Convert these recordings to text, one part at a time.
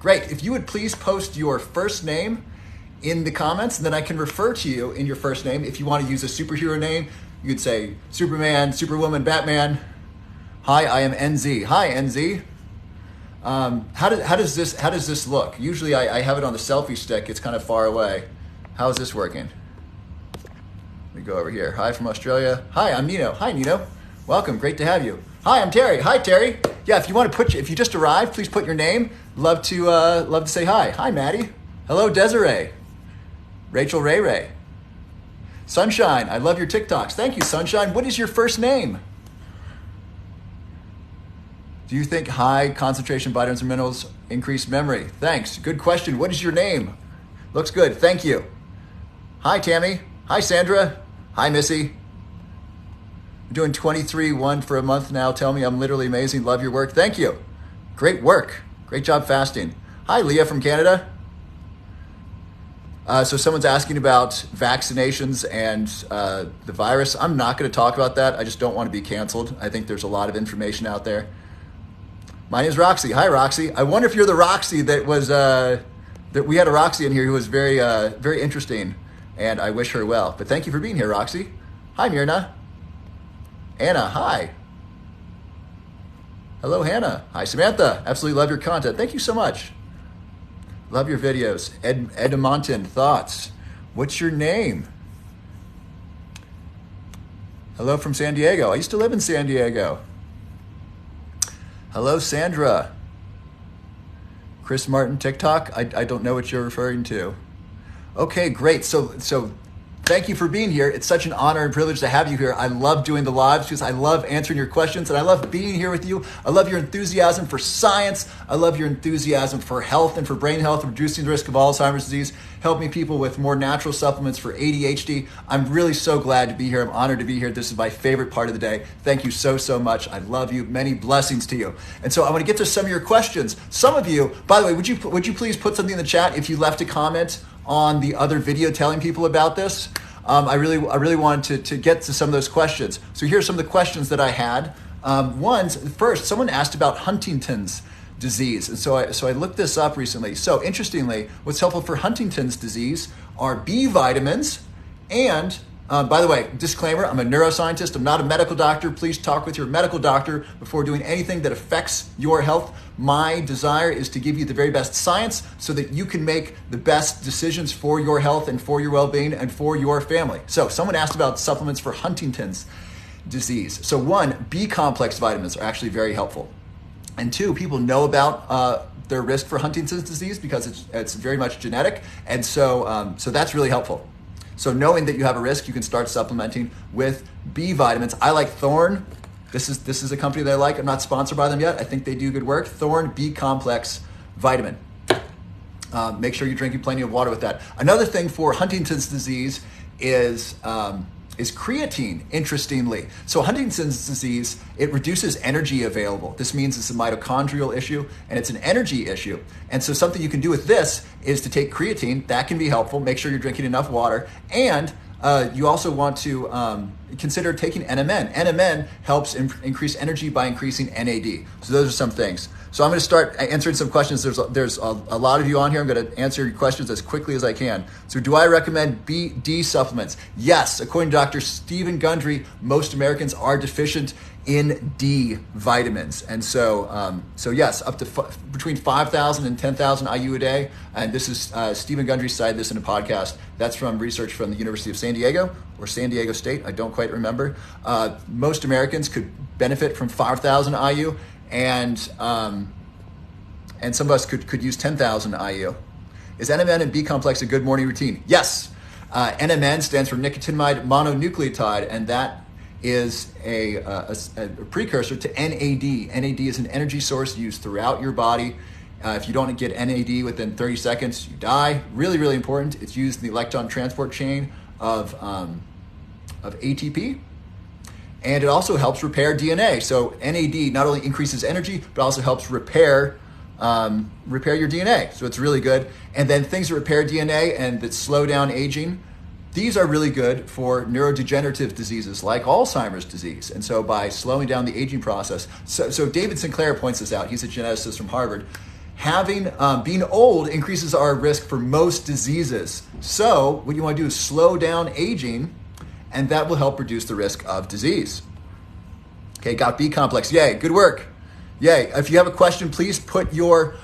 Great. If you would please post your first name in the comments, and then I can refer to you in your first name. If you want to use a superhero name, you could say Superman, Superwoman, Batman. Hi, I am NZ. Hi, NZ. How does this look? Usually I have it on the selfie stick. It's kind of far away. How is this working? Let me go over here. Hi from Australia. Hi, I'm Nino. Hi, Nino. Welcome. Great to have you. Hi, I'm Terry. Hi, Terry. Yeah, if you just arrived, please put your name. Love to say hi. Hi, Maddie. Hello, Desiree. Rachel Ray Ray. Sunshine, I love your TikToks. Thank you, Sunshine. What is your first name? Do you think high concentration vitamins and minerals increase memory? Thanks. Good question. What is your name? Looks good. Thank you. Hi, Tammy. Hi, Sandra. Hi, Missy. I'm doing 23-1 for a month now. Tell me I'm literally amazing. Love your work. Thank you. Great work. Great job fasting. Hi, Leah from Canada. So someone's asking about vaccinations and the virus. I'm not going to talk about that. I just don't want to be canceled. I think there's a lot of information out there. My name is Roxy. Hi, Roxy. I wonder if you're the Roxy that was, that we had a Roxy in here who was very, very interesting, and I wish her well. But thank you for being here, Roxy. Hi, Myrna. Anna, hi. Hello, Hannah. Hi, Samantha. Absolutely love your content. Thank you so much. Love your videos. Edmonton, thoughts. What's your name? Hello from San Diego. I used to live in San Diego. Hello, Sandra. Chris Martin, TikTok. I don't know what you're referring to. Okay, great. So thank you for being here. It's such an honor and privilege to have you here. I love doing the lives because I love answering your questions and I love being here with you. I love your enthusiasm for science. I love your enthusiasm for health and for brain health, reducing the risk of Alzheimer's disease, helping people with more natural supplements for ADHD. I'm really so glad to be here. I'm honored to be here. This is my favorite part of the day. Thank you so much. I love you. Many blessings to you. And so I want to get to some of your questions. Some of you, by the way, would you please put something in the chat if you left a comment on the other video telling people about this? I really wanted to get to some of those questions. So here's some of the questions that I had. First, someone asked about Huntington's disease. And so I looked this up recently. So interestingly, what's helpful for Huntington's disease are B vitamins and by the way, disclaimer, I'm a neuroscientist. I'm not a medical doctor. Please talk with your medical doctor before doing anything that affects your health. My desire is to give you the very best science so that you can make the best decisions for your health and for your well-being and for your family. So someone asked about supplements for Huntington's disease. So one, B complex vitamins are actually very helpful. And two, people know about their risk for Huntington's disease because it's very much genetic. And so that's really helpful. So knowing that you have a risk, you can start supplementing with B vitamins. I like Thorne. This is a company that I like. I'm not sponsored by them yet. I think they do good work. Thorne B complex vitamin. Make sure you're drinking plenty of water with that. Another thing for Huntington's disease is creatine, interestingly. So Huntington's disease, it reduces energy available. This means it's a mitochondrial issue and it's an energy issue. And so something you can do with this is to take creatine. That can be helpful. Make sure you're drinking enough water. And you also want to consider taking NMN. NMN helps increase energy by increasing NAD. So those are some things. So I'm going to start answering some questions. There's a lot of you on here. I'm going to answer your questions as quickly as I can. So do I recommend D supplements? Yes. According to Dr. Stephen Gundry, most Americans are deficient in D vitamins. And so yes, up to between 5,000 and 10,000 IU a day. And this is, Stephen Gundry cited this in a podcast. That's from research from the University of San Diego or San Diego State. I don't quite remember. Most Americans could benefit from 5,000 IU. And some of us could use 10,000 IU. Is NMN and B complex a good morning routine? Yes. NMN stands for nicotinamide mononucleotide, and that is a precursor to NAD. NAD is an energy source used throughout your body. If you don't get NAD within 30 seconds, you die. Really, really important. It's used in the electron transport chain of ATP. And it also helps repair DNA. So NAD not only increases energy, but also helps repair your DNA. So it's really good. And then things that repair DNA and that slow down aging, these are really good for neurodegenerative diseases like Alzheimer's disease. And so by slowing down the aging process, so David Sinclair points this out. He's a geneticist from Harvard. Being old increases our risk for most diseases. So what you want to do is slow down aging, and that will help reduce the risk of disease. Okay, got B complex. Yay, good work. Yay. If you have a question, please put your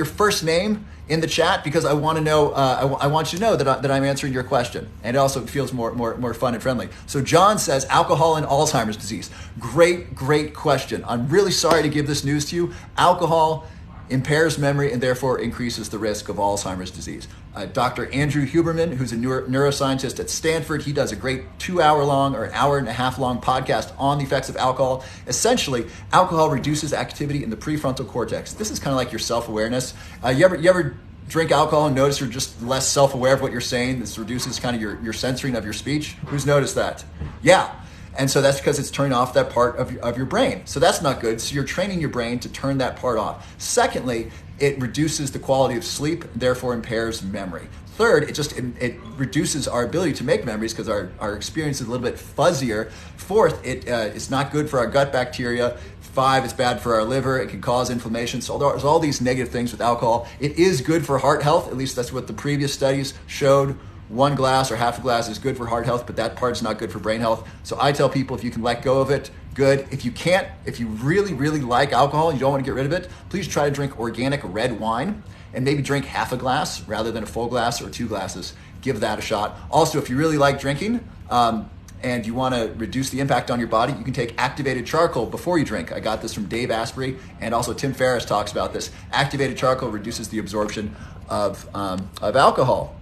first name in the chat, because I want to know. I want you to know that I'm answering your question, and it also feels more fun and friendly. So John says alcohol and Alzheimer's disease. Great question. I'm really sorry to give this news to you. Alcohol impairs memory and therefore increases the risk of Alzheimer's disease. Dr. Andrew Huberman, who's a neuroscientist at Stanford, he does a great 2 hour long or an hour and a half long podcast on the effects of alcohol. Essentially, alcohol reduces activity in the prefrontal cortex. This is kind of like your self-awareness. You ever drink alcohol and notice you're just less self-aware of what you're saying? This reduces kind of your censoring of your speech. Who's noticed that? Yeah. And so that's because it's turning off that part of your brain. So that's not good. So you're training your brain to turn that part off. Secondly, it reduces the quality of sleep, therefore impairs memory. Third, it reduces our ability to make memories because our experience is a little bit fuzzier. Fourth, it's not good for our gut bacteria. 5, it's bad for our liver. It can cause inflammation. So there's all these negative things with alcohol. It is good for heart health. At least that's what the previous studies showed. 1 glass or half a glass is good for heart health, but that part's not good for brain health. So I tell people, if you can let go of it, good. If you can't, if you really like alcohol and you don't want to get rid of it, please try to drink organic red wine and maybe drink half a glass rather than a full glass or 2 glasses. Give that a shot. Also, if you really like drinking and you want to reduce the impact on your body, you can take activated charcoal before you drink. I got this from Dave Asprey, and also Tim Ferriss talks about this. Activated charcoal reduces the absorption of alcohol.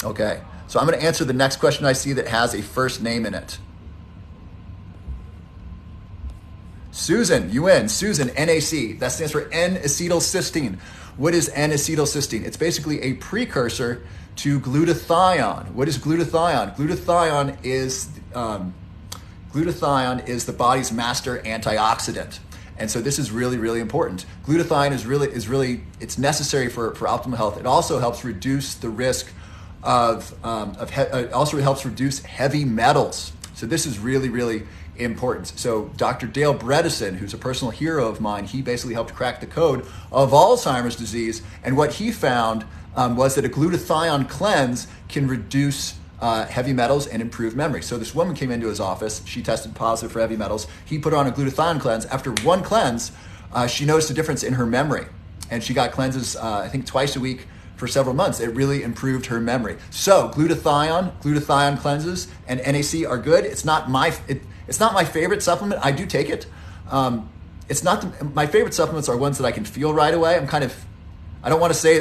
Okay, so I'm going to answer the next question I see that has a first name in it. Susan, you win. Susan, NAC. That stands for N-acetylcysteine. What is N-acetylcysteine? It's basically a precursor to glutathione. What is glutathione? Glutathione is the body's master antioxidant. And so this is really important. Glutathione is really it's necessary for optimal health. It also helps reduce the risk it also helps reduce heavy metals. So this is really important. So Dr. Dale Bredesen, who's a personal hero of mine, he basically helped crack the code of Alzheimer's disease. And what he found was that a glutathione cleanse can reduce heavy metals and improve memory. So this woman came into his office. She tested positive for heavy metals. He put her on a glutathione cleanse. After one cleanse, she noticed a difference in her memory. And she got cleanses, I think, twice a week for several months. It really improved her memory. So glutathione cleanses and NAC are good. It's not my favorite supplement. I do take it. My favorite supplements are ones that I can feel right away. I don't want to say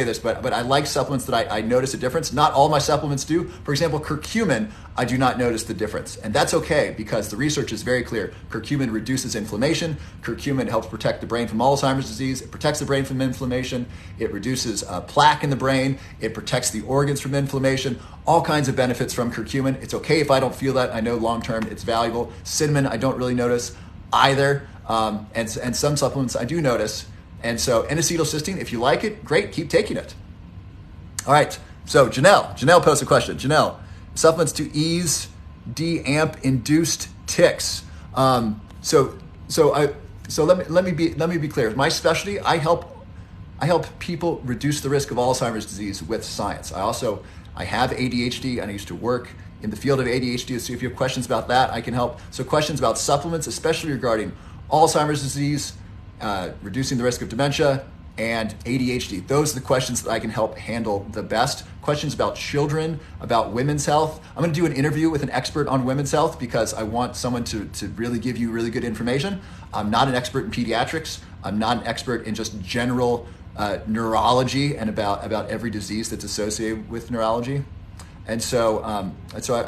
this, but I like supplements that I notice a difference. Not all my supplements do. For example, curcumin, I do not notice the difference. And that's okay, because the research is very clear. Curcumin reduces inflammation. Curcumin helps protect the brain from Alzheimer's disease. It protects the brain from inflammation. It reduces plaque in the brain. It protects the organs from inflammation. All kinds of benefits from curcumin. It's okay if I don't feel that. I know long-term it's valuable. Cinnamon, I don't really notice either. And some supplements I do notice. And so N-acetylcysteine, if you like it, great, keep taking it. All right, so Janelle posed a question. Janelle, supplements to ease de-amp induced tics. So let me be clear. My specialty, I help people reduce the risk of Alzheimer's disease with science. I have ADHD, and I used to work in the field of ADHD. So if you have questions about that, I can help. So questions about supplements, especially regarding Alzheimer's disease, reducing the risk of dementia, and ADHD. Those are the questions that I can help handle the best. Questions about children, about women's health. I'm going to do an interview with an expert on women's health because I want someone to really give you really good information. I'm not an expert in pediatrics. I'm not an expert in just general neurology and about every disease that's associated with neurology. And so I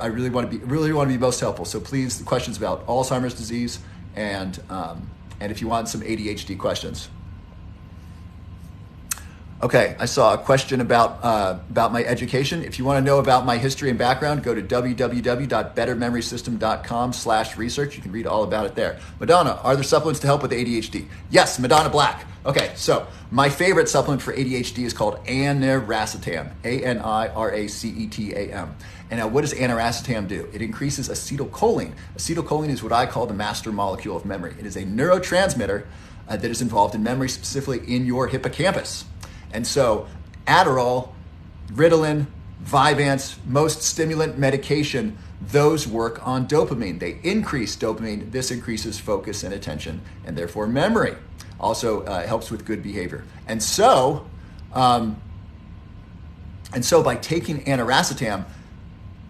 really want to be most helpful. So please, the questions about Alzheimer's disease and if you want some ADHD questions. Okay, I saw a question about my education. If you want to know about my history and background, go to www.bettermemorysystem.com/research. You can read all about it there. Madonna, are there supplements to help with ADHD? Yes, Madonna Black. Okay, so my favorite supplement for ADHD is called aniracetam, ANIRACETAM. And now what does aniracetam do? It increases acetylcholine. Acetylcholine is what I call the master molecule of memory. It is a neurotransmitter that is involved in memory, specifically in your hippocampus. And so Adderall, Ritalin, Vyvanse, most stimulant medication, those work on dopamine. They increase dopamine. This increases focus and attention, and therefore memory. Also helps with good behavior. And so by taking aniracetam,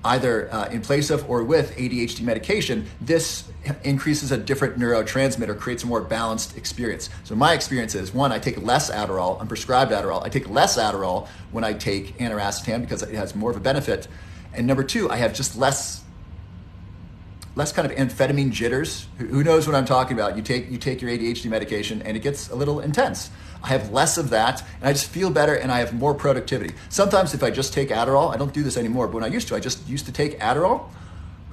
either in place of or with ADHD medication, this increases a different neurotransmitter, creates a more balanced experience. So my experience is, one, I take less Adderall. I'm prescribed Adderall. I take less Adderall when I take aniracetam because it has more of a benefit. And number two, I have just less kind of amphetamine jitters. Who knows what I'm talking about? You take your ADHD medication and it gets a little intense. I have less of that, and I just feel better, and I have more productivity. Sometimes if I just take Adderall, I don't do this anymore, but when I used to take Adderall,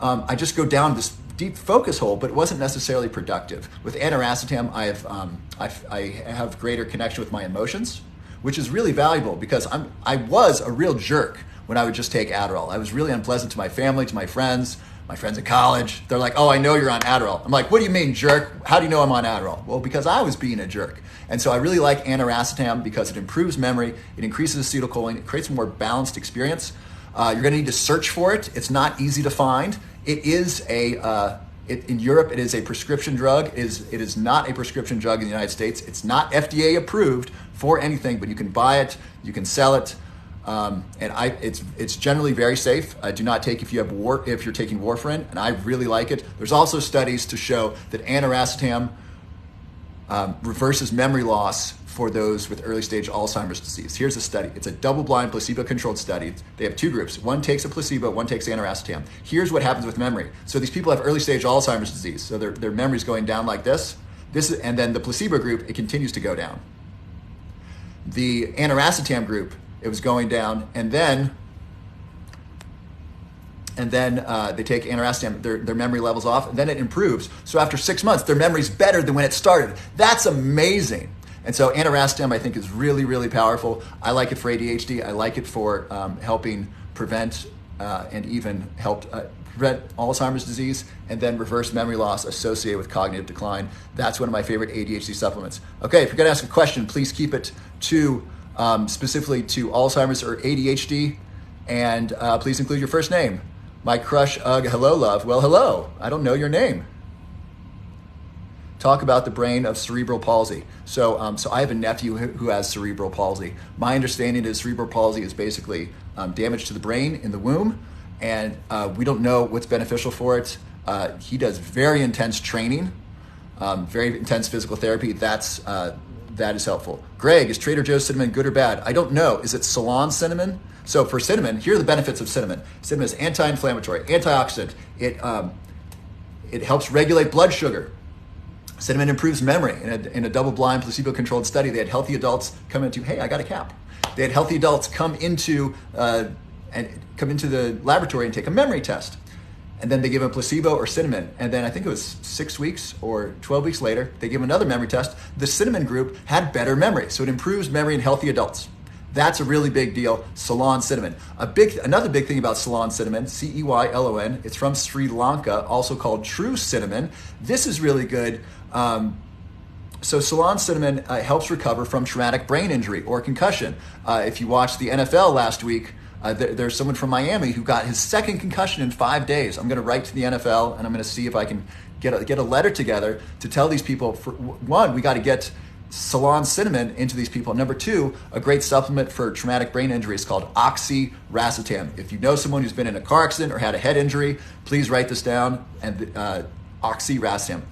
I just go down this deep focus hole, but it wasn't necessarily productive. With aniracetam, I have greater connection with my emotions, which is really valuable because I was a real jerk when I would just take Adderall. I was really unpleasant to my family, to my friends in college. They're like, "Oh, I know you're on Adderall." I'm like, "What do you mean, jerk? How do you know I'm on Adderall?" Well, because I was being a jerk. And so I really like aniracetam because it improves memory, it increases acetylcholine, it creates a more balanced experience. You're going to need to search for it. It's not easy to find. It is in Europe, it is a prescription drug. It is not a prescription drug in the United States. It's not FDA approved for anything, but you can buy it, you can sell it. It's generally very safe. Do not take if you're taking warfarin, and I really like it. There's also studies to show that aniracetam reverses memory loss for those with early stage Alzheimer's disease. Here's a study. It's a double-blind, placebo-controlled study. They have two groups. One takes a placebo, one takes aniracetam. Here's what happens with memory. So these people have early stage Alzheimer's disease. So their memory's going down like this. And then the placebo group, it continues to go down. The aniracetam group, it was going down, and then they take aniracetam, their memory levels off, and then it improves. So after 6 months, their memory's better than when it started. That's amazing. And so aniracetam, I think, is really, really powerful. I like it for ADHD. I like it for helping prevent and even help prevent Alzheimer's disease, and then reverse memory loss associated with cognitive decline. That's one of my favorite ADHD supplements. Okay, if you're going to ask a question, please keep it to specifically to Alzheimer's or ADHD, and please include your first name. My crush, hello, love. Well, hello. I don't know your name. Talk about the brain of cerebral palsy. So I have a nephew who has cerebral palsy. My understanding is cerebral palsy is basically damage to the brain in the womb, and we don't know what's beneficial for it. He does very intense training, very intense physical therapy. That is helpful. Greg, is Trader Joe's cinnamon good or bad? I don't know. Is it Ceylon cinnamon? So for cinnamon, here are the benefits of cinnamon. Cinnamon is anti-inflammatory, antioxidant. It helps regulate blood sugar. Cinnamon improves memory. In a double-blind, placebo-controlled study, they had healthy adults come into, hey, I got a cap. They had healthy adults come into the laboratory and take a memory test. And then they give them placebo or cinnamon. And then I think it was 6 weeks or 12 weeks later, they give another memory test. The cinnamon group had better memory. So it improves memory in healthy adults. That's a really big deal. Ceylon cinnamon. Another big thing about Ceylon cinnamon, Ceylon, it's from Sri Lanka, also called true cinnamon. This is really good. So Ceylon cinnamon helps recover from traumatic brain injury or concussion. If you watched the NFL last week, there's someone from Miami who got his second concussion in 5 days. I'm going to write to the NFL, and I'm going to see if I can get a letter together to tell these people, for one, we got to get Ceylon cinnamon into these people. Number two, a great supplement for traumatic brain injury is called oxiracetam. If you know someone who's been in a car accident or had a head injury, please write this down. And oxiracetam,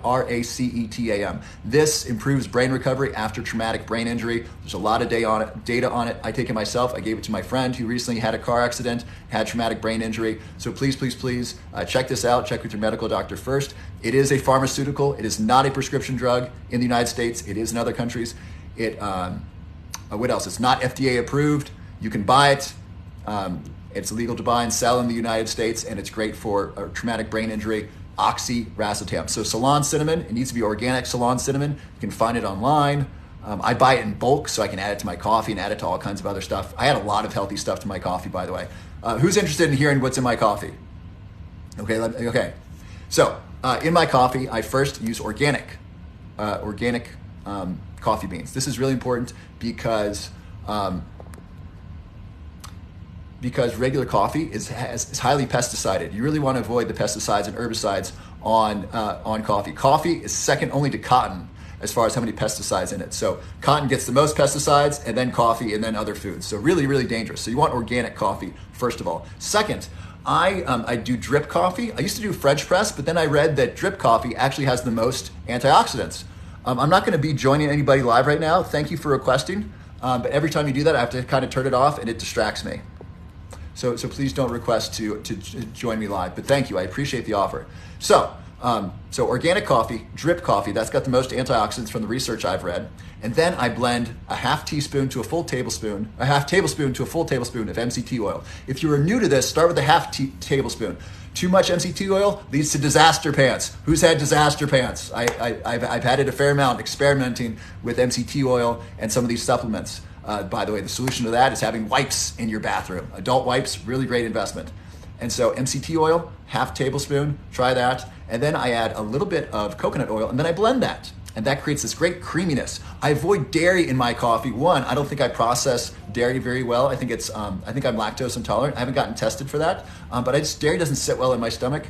Oxiracetam. This improves brain recovery after traumatic brain injury. There's a lot of data on it. I take it myself. I gave it to my friend who recently had a car accident, had traumatic brain injury. So please, please, please check this out. Check with your medical doctor first. It is a pharmaceutical. It is not a prescription drug in the United States. It is in other countries. What else? It's not FDA approved. You can buy it. It's illegal to buy and sell in the United States, and it's great for traumatic brain injury. Oxiracetam. So Ceylon cinnamon, it needs to be organic Ceylon cinnamon. You can find it online. I buy it in bulk so I can add it to my coffee and add it to all kinds of other stuff. I add a lot of healthy stuff to my coffee, by the way. Who's interested in hearing what's in my coffee? Okay. So in my coffee, I first use organic coffee beans. This is really important because regular coffee is highly pesticided. You really want to avoid the pesticides and herbicides on coffee. Coffee is second only to cotton as far as how many pesticides in it. So cotton gets the most pesticides, and then coffee, and then other foods. So really, really dangerous. So you want organic coffee, first of all. Second, I do drip coffee. I used to do French press, but then I read that drip coffee actually has the most antioxidants. I'm not going to be joining anybody live right now. Thank you for requesting. But every time you do that, I have to kind of turn it off, and it distracts me. So please don't request to join me live. But thank you. I appreciate the offer. So organic coffee, drip coffee, that's got the most antioxidants from the research I've read. And then I blend a half tablespoon to a full tablespoon of MCT oil. If you are new to this, start with a half tablespoon. Too much MCT oil leads to disaster pants. Who's had disaster pants? I've had it a fair amount experimenting with MCT oil and some of these supplements. By the way, the solution to that is having wipes in your bathroom. Adult wipes, really great investment. And so MCT oil, half tablespoon, try that. And then I add a little bit of coconut oil, and then I blend that. And that creates this great creaminess. I avoid dairy in my coffee. One, I don't think I process dairy very well. I think I'm lactose intolerant. I haven't gotten tested for that. But dairy doesn't sit well in my stomach.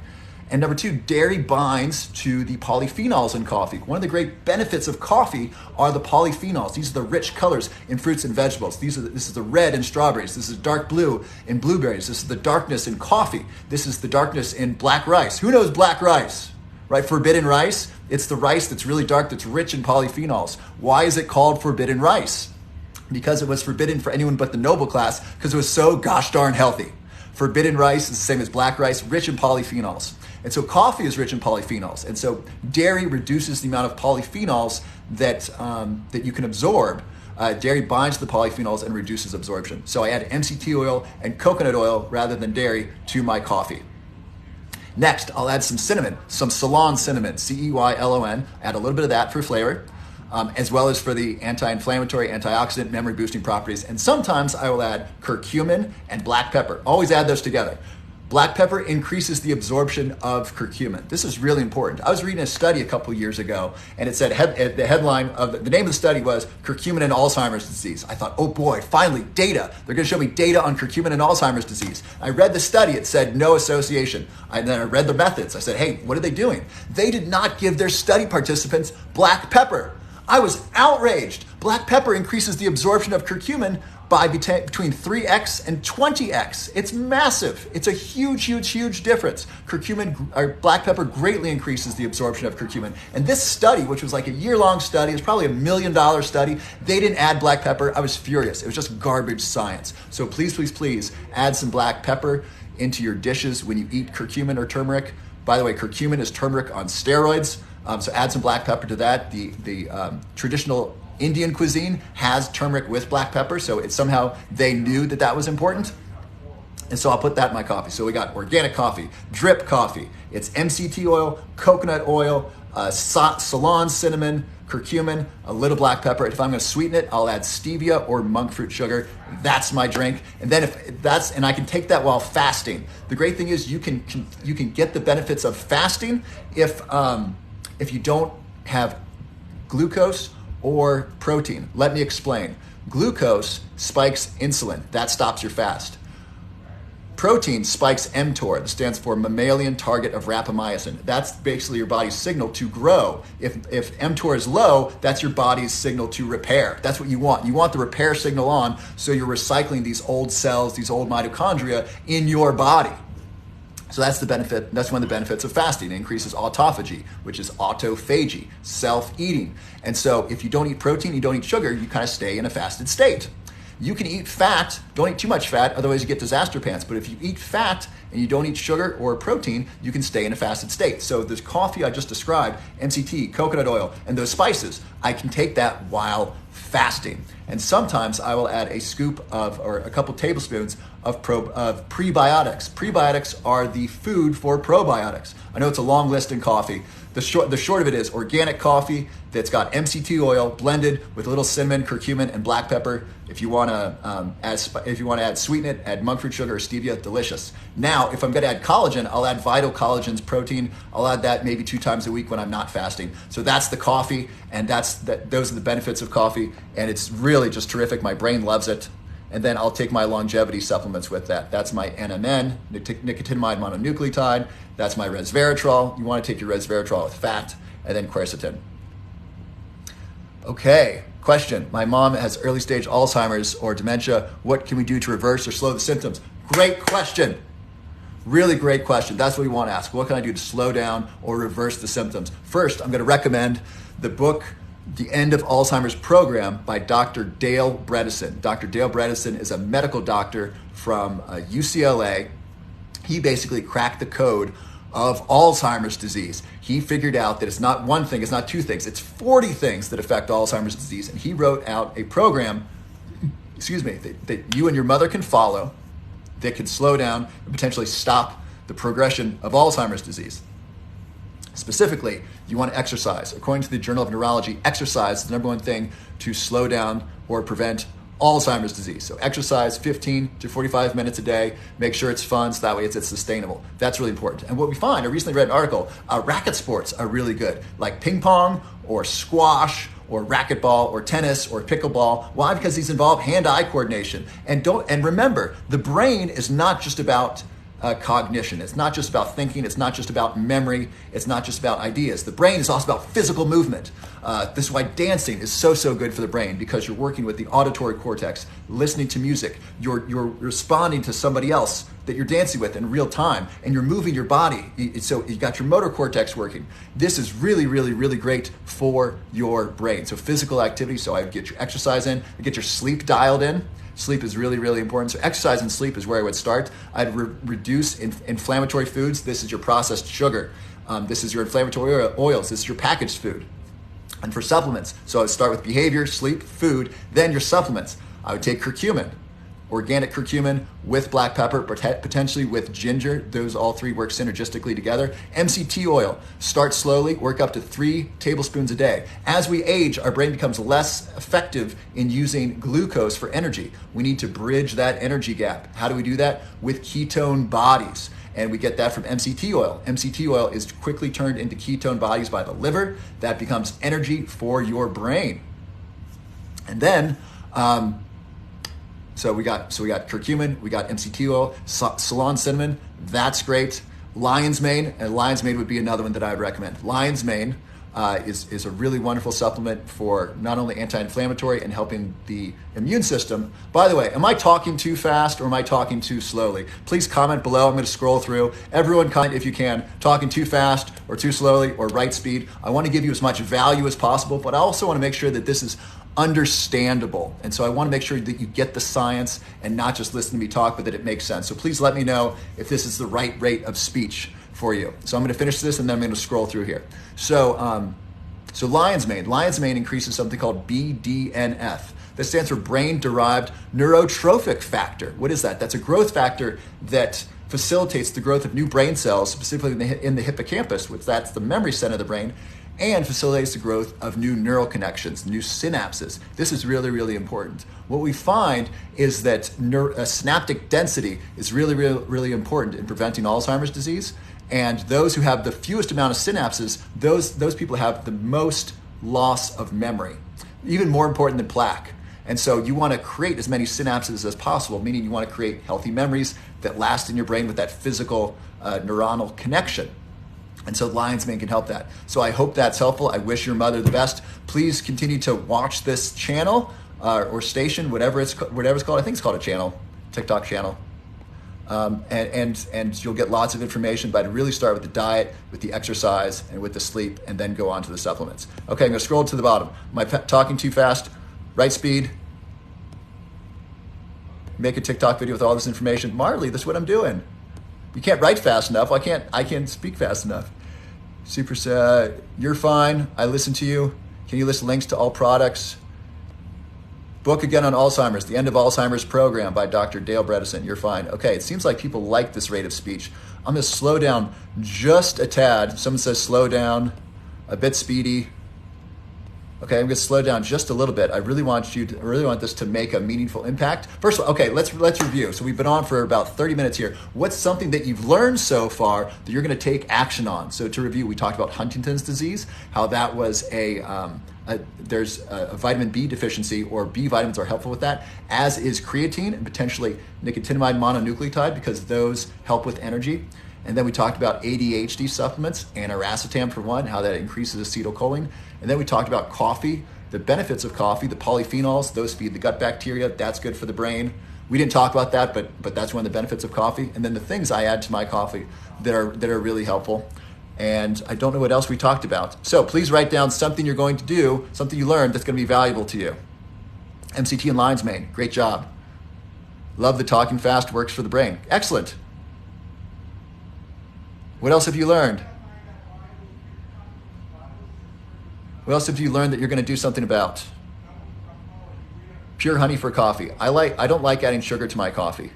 And number two, dairy binds to the polyphenols in coffee. One of the great benefits of coffee are the polyphenols. These are the rich colors in fruits and vegetables. This is the red in strawberries. This is dark blue in blueberries. This is the darkness in coffee. This is the darkness in black rice. Who knows black rice? Right? Forbidden rice. It's the rice that's really dark, that's rich in polyphenols. Why is it called forbidden rice? Because it was forbidden for anyone but the noble class because it was so gosh darn healthy. Forbidden rice is the same as black rice, rich in polyphenols. And so coffee is rich in polyphenols. And so dairy reduces the amount of polyphenols that you can absorb. Dairy binds to the polyphenols and reduces absorption. So I add MCT oil and coconut oil rather than dairy to my coffee. Next, I'll add some cinnamon, some Ceylon cinnamon, Ceylon. Add a little bit of that for flavor, as well as for the anti-inflammatory, antioxidant, memory-boosting properties. And sometimes I will add curcumin and black pepper. Always add those together. Black pepper increases the absorption of curcumin. This is really important. I was reading a study a couple years ago, and it said the headline of the name of the study was Curcumin and Alzheimer's Disease. I thought, oh boy, finally data. They're going to show me data on curcumin and Alzheimer's disease. I read the study. It said no association. And then I read the methods. I said, hey, what are they doing? They did not give their study participants black pepper. I was outraged. Black pepper increases the absorption of curcumin by between 3x and 20x. It's massive. It's a huge, huge, huge difference. Black pepper greatly increases the absorption of curcumin. And this study, which was like a year-long study, it's probably $1 million study, they didn't add black pepper. I was furious. It was just garbage science. So please, please, please add some black pepper into your dishes when you eat curcumin or turmeric. By the way, curcumin is turmeric on steroids. So add some black pepper to that. The traditional Indian cuisine has turmeric with black pepper, so it's somehow they knew that was important. And so I'll put that in my coffee. So we got organic coffee, drip coffee. It's MCT oil, coconut oil, Ceylon cinnamon, curcumin, a little black pepper. If I'm going to sweeten it, I'll add stevia or monk fruit sugar. That's my drink. And then and I can take that while fasting. The great thing is you can get the benefits of fasting if you don't have glucose or protein. Let me explain. Glucose spikes insulin. That stops your fast. Protein spikes mTOR. That stands for mammalian target of rapamycin. That's basically your body's signal to grow. If mTOR is low, that's your body's signal to repair. That's what you want. You want the repair signal on, so you're recycling these old cells, these old mitochondria in your body. So that's the benefit. That's one of the benefits of fasting. It increases autophagy, which is autophagy, self-eating. And so if you don't eat protein, you don't eat sugar, you kind of stay in a fasted state. You can eat fat, don't eat too much fat, otherwise you get disaster pants. But if you eat fat and you don't eat sugar or protein, you can stay in a fasted state. So this coffee I just described, MCT, coconut oil, and those spices, I can take that while fasting. And sometimes I will add a scoop or a couple tablespoons of prebiotics. Prebiotics are the food for probiotics. I know it's a long list in coffee. the short of it is organic coffee that's got MCT oil blended with a little cinnamon, curcumin, and black pepper. If you want to add sweeten it, add monk fruit sugar or stevia, delicious. Now, if I'm going to add collagen, I'll add Vital Collagen's protein. I'll add that maybe 2 times a week when I'm not fasting. So that's the coffee, and those are the benefits of coffee, and it's really just terrific. My brain loves it. And then I'll take my longevity supplements with that. That's my NMN, nicotinamide mononucleotide. That's my resveratrol. You want to take your resveratrol with fat, and then quercetin. Okay, question. My mom has early stage Alzheimer's or dementia. What can we do to reverse or slow the symptoms? Great question. Really great question. That's what we want to ask. What can I do to slow down or reverse the symptoms? First, I'm going to recommend the book, The End of Alzheimer's Program by Dr. Dale Bredesen. Dr. Dale Bredesen is a medical doctor from UCLA. He basically cracked the code of Alzheimer's disease. He figured out that it's not one thing, it's not 2 things, it's 40 things that affect Alzheimer's disease. And he wrote out a program, that you and your mother can follow that can slow down and potentially stop the progression of Alzheimer's disease. Specifically, you want to exercise. According to the Journal of Neurology, exercise is the number 1 thing to slow down or prevent Alzheimer's disease. So exercise 15 to 45 minutes a day. Make sure it's fun, so that way it's sustainable. That's really important. And what we find, I recently read an article, racket sports are really good, like ping pong or squash or racquetball or tennis or pickleball. Why? Because these involve hand-eye coordination. And remember, the brain is not just about cognition. It's not just about thinking. It's not just about memory. It's not just about ideas. The brain is also about physical movement. This is why dancing is so good for the brain, because you're working with the auditory cortex, listening to music. You're responding to somebody else that you're dancing with in real time, and you're moving your body. So you got your motor cortex working. This is really great for your brain. So physical activity. So I would get your exercise in, get your sleep dialed in. Sleep is really important. So exercise and sleep is where I would start. I'd reduce inflammatory foods. This is your processed sugar. This is your inflammatory oils. This is your packaged food. And for supplements, so I would start with behavior, sleep, food, then your supplements. I would take curcumin, organic curcumin with black pepper, potentially with ginger. Those all 3 work synergistically together. MCT oil, start slowly, work up to 3 tablespoons a day. As we age, our brain becomes less effective in using glucose for energy. We need to bridge that energy gap. How do we do that? With ketone bodies. And we get that from MCT oil. MCT oil is quickly turned into ketone bodies by the liver. That becomes energy for your brain. And then, So we got curcumin, we got MCT oil, Ceylon cinnamon. That's great. Lion's mane, and lion's mane would be another one that I would recommend. Lion's mane is a really wonderful supplement for not only anti-inflammatory and helping the immune system. By the way, am I talking too fast or am I talking too slowly? Please comment below. I'm going to scroll through. Everyone comment if you can. Talking too fast or too slowly or right speed. I want to give you as much value as possible, but I also want to make sure that this is understandable. And so I want to make sure that you get the science and not just listen to me talk, but that it makes sense. So please let me know if this is the right rate of speech for you. So I'm going to finish this and then I'm going to scroll through here. So lion's mane increases something called BDNF. That stands for brain-derived neurotrophic factor. What is that? That's a growth factor that facilitates the growth of new brain cells, specifically in the hippocampus, which that's the memory center of the brain, and facilitates the growth of new neural connections, new synapses. This is really important. What we find is that synaptic density is really important in preventing Alzheimer's disease. And those who have the fewest amount of synapses, those people have the most loss of memory, even more important than plaque. And so you want to create as many synapses as possible, meaning you want to create healthy memories that last in your brain with that physical neuronal connection. And so lion's mane can help that. So I hope that's helpful. I wish your mother the best. Please continue to watch this channel or station, whatever it's called. I think it's called a channel, TikTok channel. And you'll get lots of information, but I'd really start with the diet, with the exercise, and with the sleep, and then go on to the supplements. Okay, I'm going to scroll to the bottom. Am I talking too fast? Right speed? Make a TikTok video with all this information. Marley, this is what I'm doing. You can't write fast enough. I can't speak fast enough. Super, you're fine. I listen to you. Can you list links to all products? Book again on Alzheimer's, The End of Alzheimer's Program by Dr. Dale Bredesen. You're fine. Okay, it seems like people like this rate of speech. I'm going to slow down just a tad. Someone says slow down. a bit speedy. Okay, I'm going to slow down just a little bit. I really want this to make a meaningful impact. First of all, okay, let's review. So we've been on for about 30 minutes here. What's something that you've learned so far that you're going to take action on? So to review, we talked about Huntington's disease, how that was there's a vitamin B deficiency, or B vitamins are helpful with that, as is creatine and potentially nicotinamide mononucleotide, because those help with energy. And then we talked about ADHD supplements, aniracetam for one, how that increases acetylcholine. And then we talked about coffee, the benefits of coffee, the polyphenols, those feed the gut bacteria, that's good for the brain. We didn't talk about that, but that's one of the benefits of coffee. And then the things I add to my coffee that are really helpful. And I don't know what else we talked about. So please write down something you're going to do, something you learned that's going to be valuable to you. MCT and lion's mane, great job. Love the talking fast, works for the brain. Excellent. What else have you learned? What else have you learned that you're going to do something about? Pure honey for coffee. I don't like adding sugar to my coffee.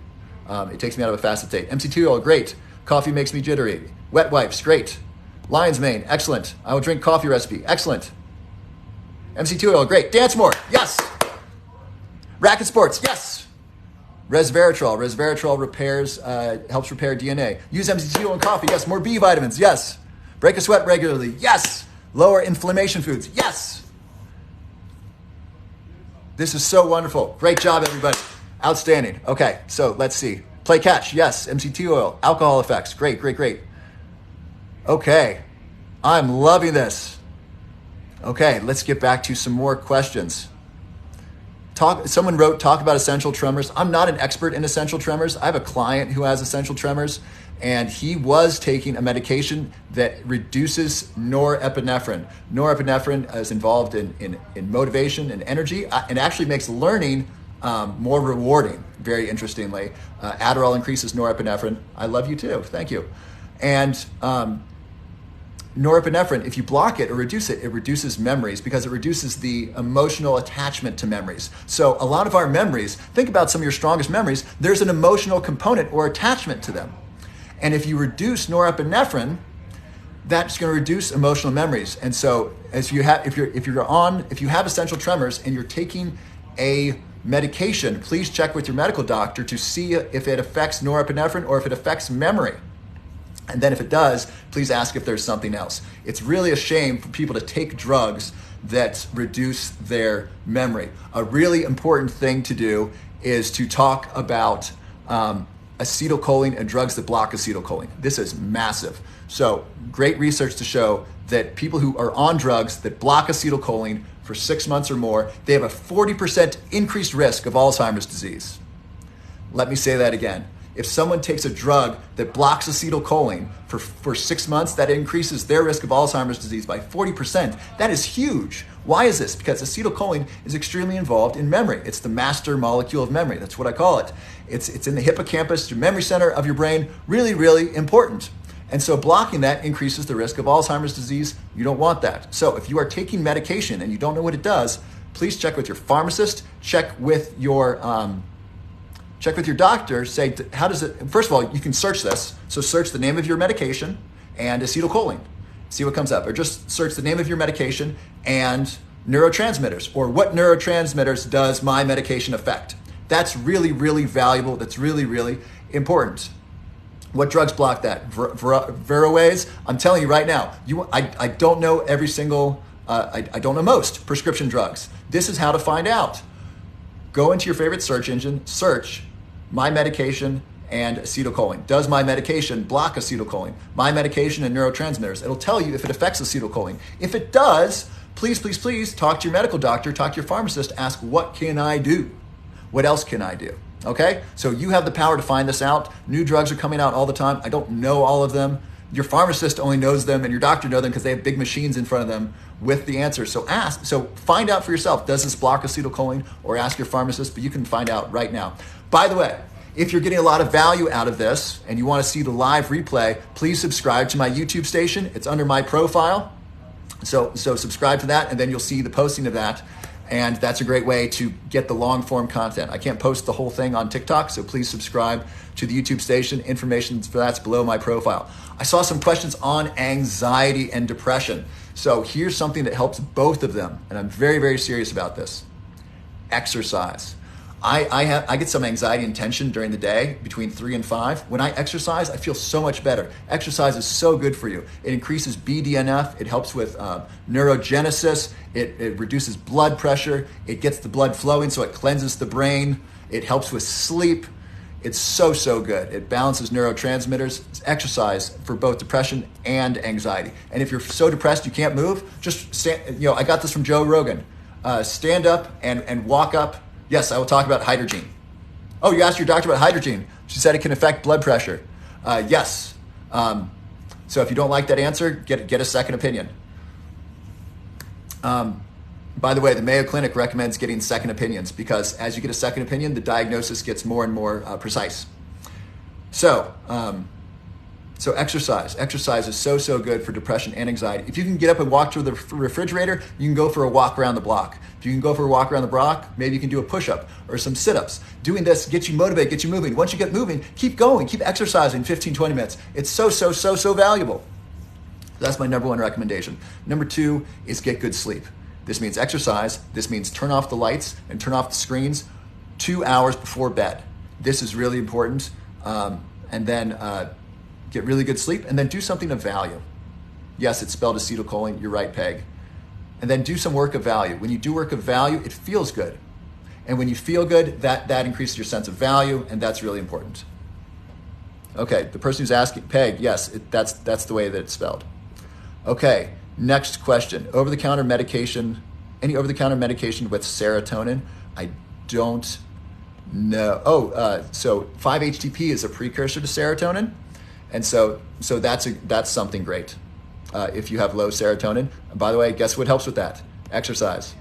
It takes me out of a fasted state. MCT oil, great. Coffee makes me jittery. Wet wipes, great. Lion's mane, excellent. I will drink coffee recipe, excellent. MCT oil, great. Dance more, yes. Racket sports, yes. Resveratrol. Resveratrol repairs, helps repair DNA. Use MCT oil in coffee. Yes. More B vitamins. Yes. Break a sweat regularly. Yes. Lower inflammation foods. Yes. This is so wonderful. Great job, everybody. Outstanding. Okay, so let's see. Play catch. Yes. MCT oil. Alcohol effects. Great, great, great. Okay. I'm loving this. Okay, let's get back to some more questions. Someone wrote, talk about essential tremors. I'm not an expert in essential tremors. I have a client who has essential tremors, and he was taking a medication that reduces norepinephrine. Norepinephrine is involved in motivation and energy, and actually makes learning more rewarding, very interestingly. Adderall increases norepinephrine. I love you too, thank you. And norepinephrine, if you block it or reduce it, it reduces memories, because it reduces the emotional attachment to memories. So a lot of our memories, think about some of your strongest memories, there's an emotional component or attachment to them. And if you reduce norepinephrine, that's going to reduce emotional memories. And so if you have essential tremors and you're taking a medication, please check with your medical doctor to see if it affects norepinephrine or if it affects memory. And then if it does, please ask if there's something else. It's really a shame for people to take drugs that reduce their memory. A really important thing to do is to talk about acetylcholine and drugs that block acetylcholine. This is massive. So great research to show that people who are on drugs that block acetylcholine for 6 months or more, they have a 40% increased risk of Alzheimer's disease. Let me say that again. If someone takes a drug that blocks acetylcholine for 6 months, that increases their risk of Alzheimer's disease by 40%. That is huge. Why is this? Because acetylcholine is extremely involved in memory. It's the master molecule of memory. That's what I call it. It's in the hippocampus, your memory center of your brain. Really, really important. And so blocking that increases the risk of Alzheimer's disease. You don't want that. So if you are taking medication and you don't know what it does, please check with your pharmacist, check with your doctor. Say, how does it, first of all, you can search this. So search the name of your medication and acetylcholine. See what comes up. Or just search the name of your medication and neurotransmitters, or what neurotransmitters does my medication affect. That's really, really valuable. That's really, really important. What drugs block that? Veroways. I'm telling you right now, I don't know every single, I don't know most prescription drugs. This is how to find out. Go into your favorite search engine, search my medication and acetylcholine. Does my medication block acetylcholine? My medication and neurotransmitters. It'll tell you if it affects acetylcholine. If it does, please, please, please talk to your medical doctor, talk to your pharmacist, ask, what can I do? What else can I do? Okay? So you have the power to find this out. New drugs are coming out all the time. I don't know all of them. Your pharmacist only knows them, and your doctor knows them because they have big machines in front of them with the answers. So find out for yourself, does this block acetylcholine, or ask your pharmacist, but you can find out right now. By the way, if you're getting a lot of value out of this and you want to see the live replay, please subscribe to my YouTube station. It's under my profile. So subscribe to that, and then you'll see the posting of that. And that's a great way to get the long form content. I can't post the whole thing on TikTok, so please subscribe to the YouTube station. Information for that's below my profile. I saw some questions on anxiety and depression. So here's something that helps both of them, and I'm very, very serious about this. Exercise. I get some anxiety and tension during the day between 3 and 5. When I exercise, I feel so much better. Exercise is so good for you. It increases BDNF. It helps with neurogenesis. It reduces blood pressure. It gets the blood flowing, so it cleanses the brain. It helps with sleep. It's so, so good. It balances neurotransmitters. It's exercise for both depression and anxiety. And if you're so depressed you can't move, just stand. I got this from Joe Rogan. Stand up and walk up. Yes, I will talk about hydrogen. Oh, you asked your doctor about hydrogen. She said it can affect blood pressure. Yes. So if you don't like that answer, get a second opinion. By the way, the Mayo Clinic recommends getting second opinions because as you get a second opinion, the diagnosis gets more and more precise. So exercise. Exercise is so, so good for depression and anxiety. If you can get up and walk to the refrigerator, you can go for a walk around the block. If you can go for a walk around the block, maybe you can do a push-up or some sit-ups. Doing this gets you motivated, gets you moving. Once you get moving, keep going, keep exercising 15, 20 minutes. It's so, so, so, so valuable. That's my number one recommendation. Number 2 is get good sleep. This means exercise. This means turn off the lights and turn off the screens 2 hours before bed. This is really important. And then get really good sleep, and then do something of value. Yes, it's spelled acetylcholine. You're right, Peg. And then do some work of value. When you do work of value, it feels good. And when you feel good, that increases your sense of value, and that's really important. Okay, the person who's asking, Peg, yes, that's the way that it's spelled. Okay, next question. Over-the-counter medication, any over-the-counter medication with serotonin? I don't know. So 5-HTP is a precursor to serotonin. And so that's something great if you have low serotonin. And by the way, guess what helps with that? Exercise.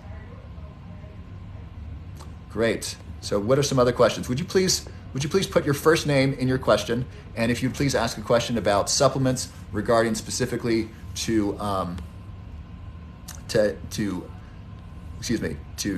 Great. So what are some other questions? Would you please put your first name in your question, and if you'd please ask a question about supplements regarding specifically to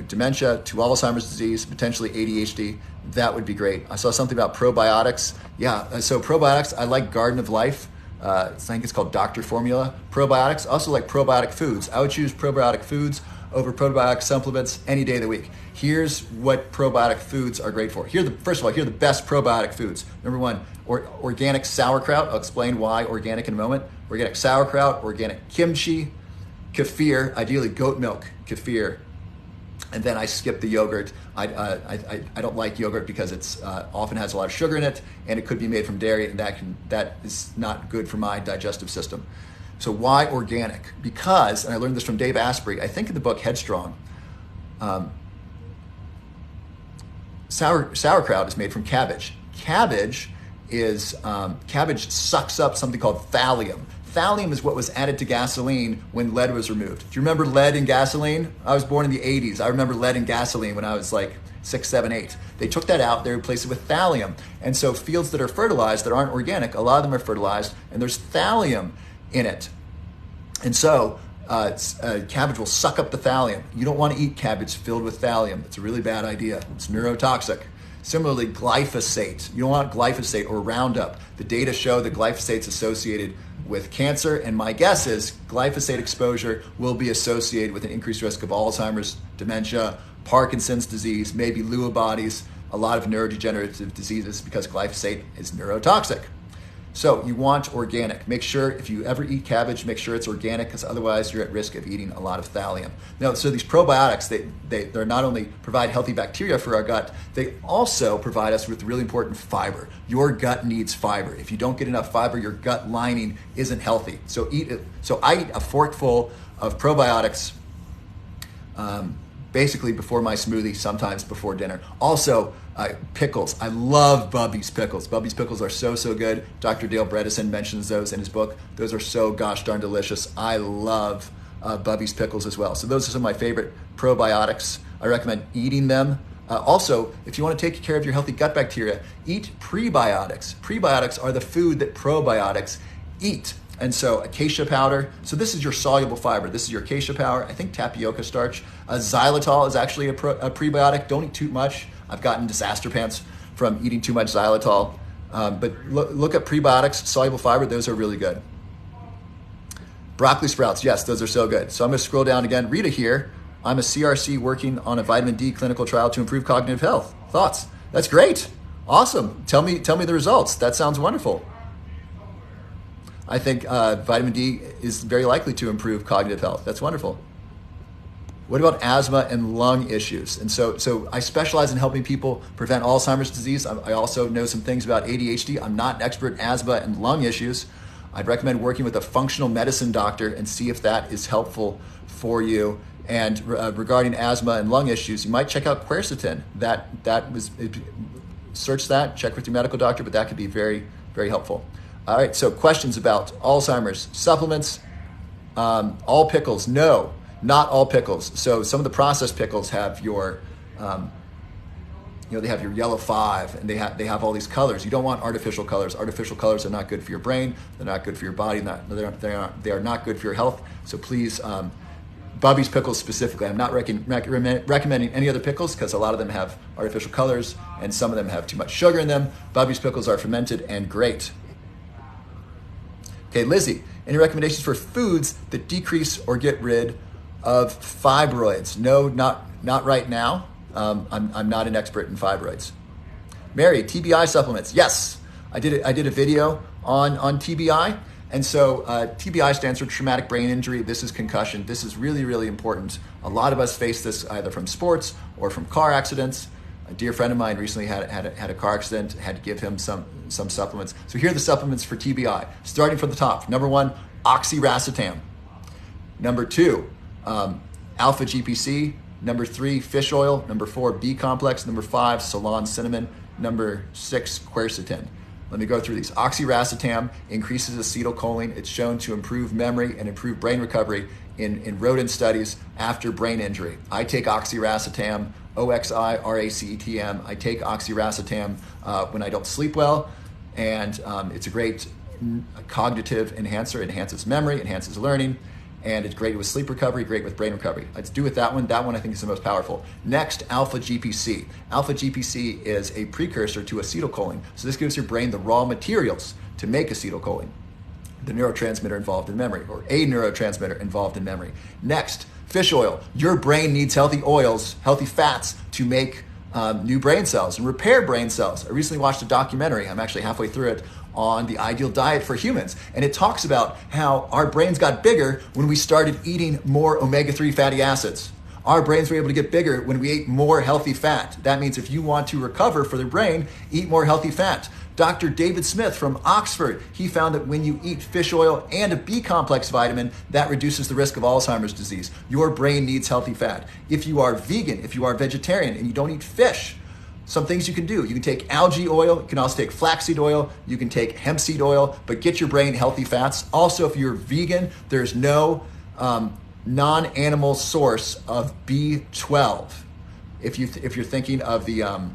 dementia, to Alzheimer's disease, potentially ADHD, that would be great. I saw something about probiotics. Yeah, so probiotics, I like Garden of Life. I think it's called Dr. Formula. Probiotics, also like probiotic foods. I would choose probiotic foods over probiotic supplements any day of the week. Here's what probiotic foods are great for. First of all, here are the best probiotic foods. Number 1, organic sauerkraut. I'll explain why organic in a moment. Organic sauerkraut, organic kimchi, kefir, ideally goat milk kefir. And then I skip the yogurt. I don't like yogurt because it's often has a lot of sugar in it, and it could be made from dairy, and that is not good for my digestive system. So why organic? Because, and I learned this from Dave Asprey, I think in the book Headstrong, sauerkraut is made from cabbage. Cabbage sucks up something called thallium. Thallium is what was added to gasoline when lead was removed. Do you remember lead in gasoline? I was born in the 80s. I remember lead in gasoline when I was like 6, 7, 8. They took that out, they replaced it with thallium. And so fields that are fertilized that aren't organic, a lot of them are fertilized, and there's thallium in it. And so cabbage will suck up the thallium. You don't want to eat cabbage filled with thallium. It's a really bad idea. It's neurotoxic. Similarly, glyphosate. You don't want glyphosate or Roundup. The data show that glyphosate's associated with cancer, and my guess is glyphosate exposure will be associated with an increased risk of Alzheimer's, dementia, Parkinson's disease, maybe Lewy bodies, a lot of neurodegenerative diseases because glyphosate is neurotoxic. So you want organic. Make sure if you ever eat cabbage, make sure it's organic because otherwise you're at risk of eating a lot of thallium. Now, so these probiotics, they're not only provide healthy bacteria for our gut, they also provide us with really important fiber. Your gut needs fiber. If you don't get enough fiber, your gut lining isn't healthy. So eat it. So I eat a forkful of probiotics basically before my smoothie, sometimes before dinner. Also, pickles. I love Bubby's pickles. Bubby's pickles are so, so good. Dr. Dale Bredesen mentions those in his book. Those are so gosh darn delicious. I love Bubby's pickles as well. So those are some of my favorite probiotics. I recommend eating them. Also, if you want to take care of your healthy gut bacteria, eat prebiotics. Prebiotics are the food that probiotics eat. And so acacia powder. So this is your soluble fiber. This is your acacia powder. I think tapioca starch. Xylitol is actually a prebiotic. Don't eat too much. I've gotten disaster pants from eating too much xylitol. But look at prebiotics, soluble fiber. Those are really good. Broccoli sprouts. Yes, those are so good. So I'm going to scroll down again. Rita here. I'm a CRC working on a vitamin D clinical trial to improve cognitive health. Thoughts? That's great. Awesome. Tell me the results. That sounds wonderful. I think vitamin D is very likely to improve cognitive health. That's wonderful. What about asthma and lung issues? And so I specialize in helping people prevent Alzheimer's disease. I also know some things about ADHD. I'm not an expert in asthma and lung issues. I'd recommend working with a functional medicine doctor and see if that is helpful for you. And regarding asthma and lung issues, you might check out quercetin. Search that, check with your medical doctor, but that could be very, very helpful. All right, so questions about Alzheimer's supplements. All pickles, no, not all pickles. So some of the processed pickles have your, they have your yellow 5, and they have all these colors. You don't want artificial colors. Artificial colors are not good for your brain. They're not good for your body. They are not good for your health. So please, Bubby's pickles specifically. I'm not recommending any other pickles because a lot of them have artificial colors and some of them have too much sugar in them. Bubby's pickles are fermented and great. Okay, Lizzie, any recommendations for foods that decrease or get rid of fibroids? No, not right now. I'm not an expert in fibroids. Mary, TBI supplements. Yes, I did a video on TBI. And so TBI stands for traumatic brain injury. This is concussion. This is really, really important. A lot of us face this either from sports or from car accidents. A dear friend of mine recently had a car accident, had to give him some supplements. So here are the supplements for TBI, starting from the top. Number 1, oxiracetam. Number 2, alpha GPC. Number 3, fish oil. Number 4, B complex. Number 5, Ceylon cinnamon. Number 6, quercetin. Let me go through these. Oxiracetam increases acetylcholine. It's shown to improve memory and improve brain recovery in rodent studies after brain injury. I take oxiracetam, OXIRACETM. I take oxiracetam when I don't sleep well, and it's a great cognitive enhancer. It enhances memory, enhances learning, and it's great with sleep recovery, great with brain recovery. Let's do with that one. That one I think is the most powerful. Next, alpha GPC. Alpha GPC is a precursor to acetylcholine. So this gives your brain the raw materials to make acetylcholine, the neurotransmitter involved in memory, or a neurotransmitter involved in memory. Next, fish oil. Your brain needs healthy oils, healthy fats to make new brain cells and repair brain cells. I recently watched a documentary, I'm actually halfway through it, on the ideal diet for humans. And it talks about how our brains got bigger when we started eating more omega-3 fatty acids. Our brains were able to get bigger when we ate more healthy fat. That means if you want to recover for the brain, eat more healthy fat. Dr. David Smith from Oxford, he found that when you eat fish oil and a B complex vitamin, that reduces the risk of Alzheimer's disease. Your brain needs healthy fat. If you are vegan, if you are vegetarian and you don't eat fish, some things you can do. You can take algae oil, you can also take flaxseed oil, you can take hemp seed oil, but get your brain healthy fats. Also, if you're vegan, there's no non-animal source of B12. If you're thinking of the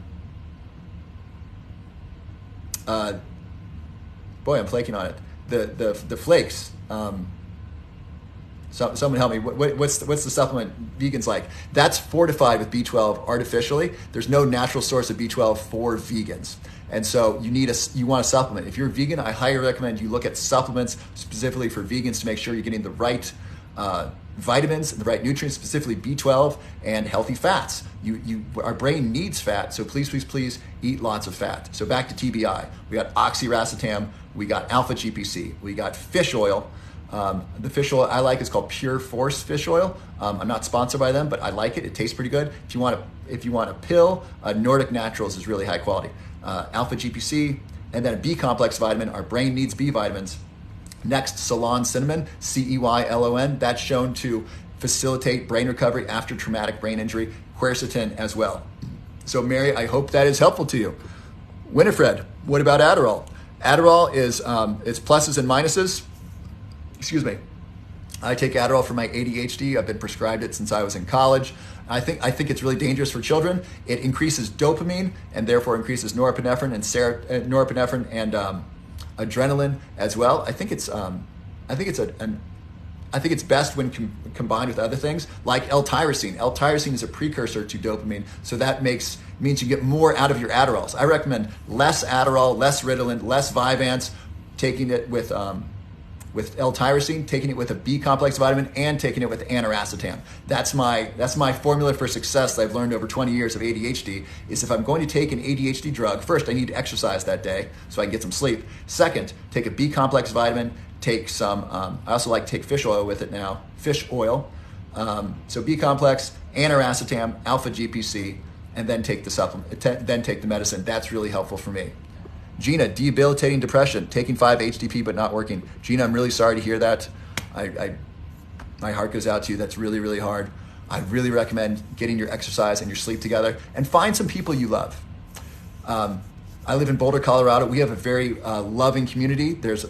boy, I'm flaking on it. The flakes. Someone help me. What's the supplement vegans like? That's fortified with B12 artificially. There's no natural source of B12 for vegans, and so you want a supplement. If you're vegan, I highly recommend you look at supplements specifically for vegans to make sure you're getting the right vitamins, the right nutrients, specifically B12 and healthy fats. Our brain needs fat, so please eat lots of fat. So back to TBI. We got oxiracetam, we got alpha GPC, we got fish oil. The fish oil I like is called Pure Force fish oil. I'm not sponsored by them, but I like it. It tastes pretty good. If you want a pill, Nordic Naturals is really high quality. Alpha GPC, and then a B complex vitamin. Our brain needs B vitamins. Next, Ceylon cinnamon, CEYLON. That's shown to facilitate brain recovery after traumatic brain injury. Quercetin as well. So Mary, I hope that is helpful to you. Winifred, what about Adderall? Adderall is its pluses and minuses. Excuse me. I take Adderall for my ADHD. I've been prescribed it since I was in college. I think it's really dangerous for children. It increases dopamine and therefore increases norepinephrine and adrenaline as well. I think it's I think it's I think it's best when combined with other things like L-tyrosine. L-tyrosine is a precursor to dopamine, so that means you get more out of your Adderalls. I recommend less Adderall, less Ritalin, less Vyvanse, taking it with L-tyrosine, taking it with a B-complex vitamin, and taking it with aniracetam. That's my formula for success that I've learned over 20 years of ADHD, is if I'm going to take an ADHD drug, first I need to exercise that day so I can get some sleep. Second, take a B-complex vitamin, take some, I also like to take fish oil with it now, fish oil. So B-complex, aniracetam, alpha-GPC, and then take the supplement, then take the medicine. That's really helpful for me. Gina, debilitating depression, taking 5-HTP but not working. Gina, I'm really sorry to hear that. My heart goes out to you. That's really, really hard. I really recommend getting your exercise and your sleep together, and find some people you love. I live in Boulder, Colorado. We have a very loving community. There's,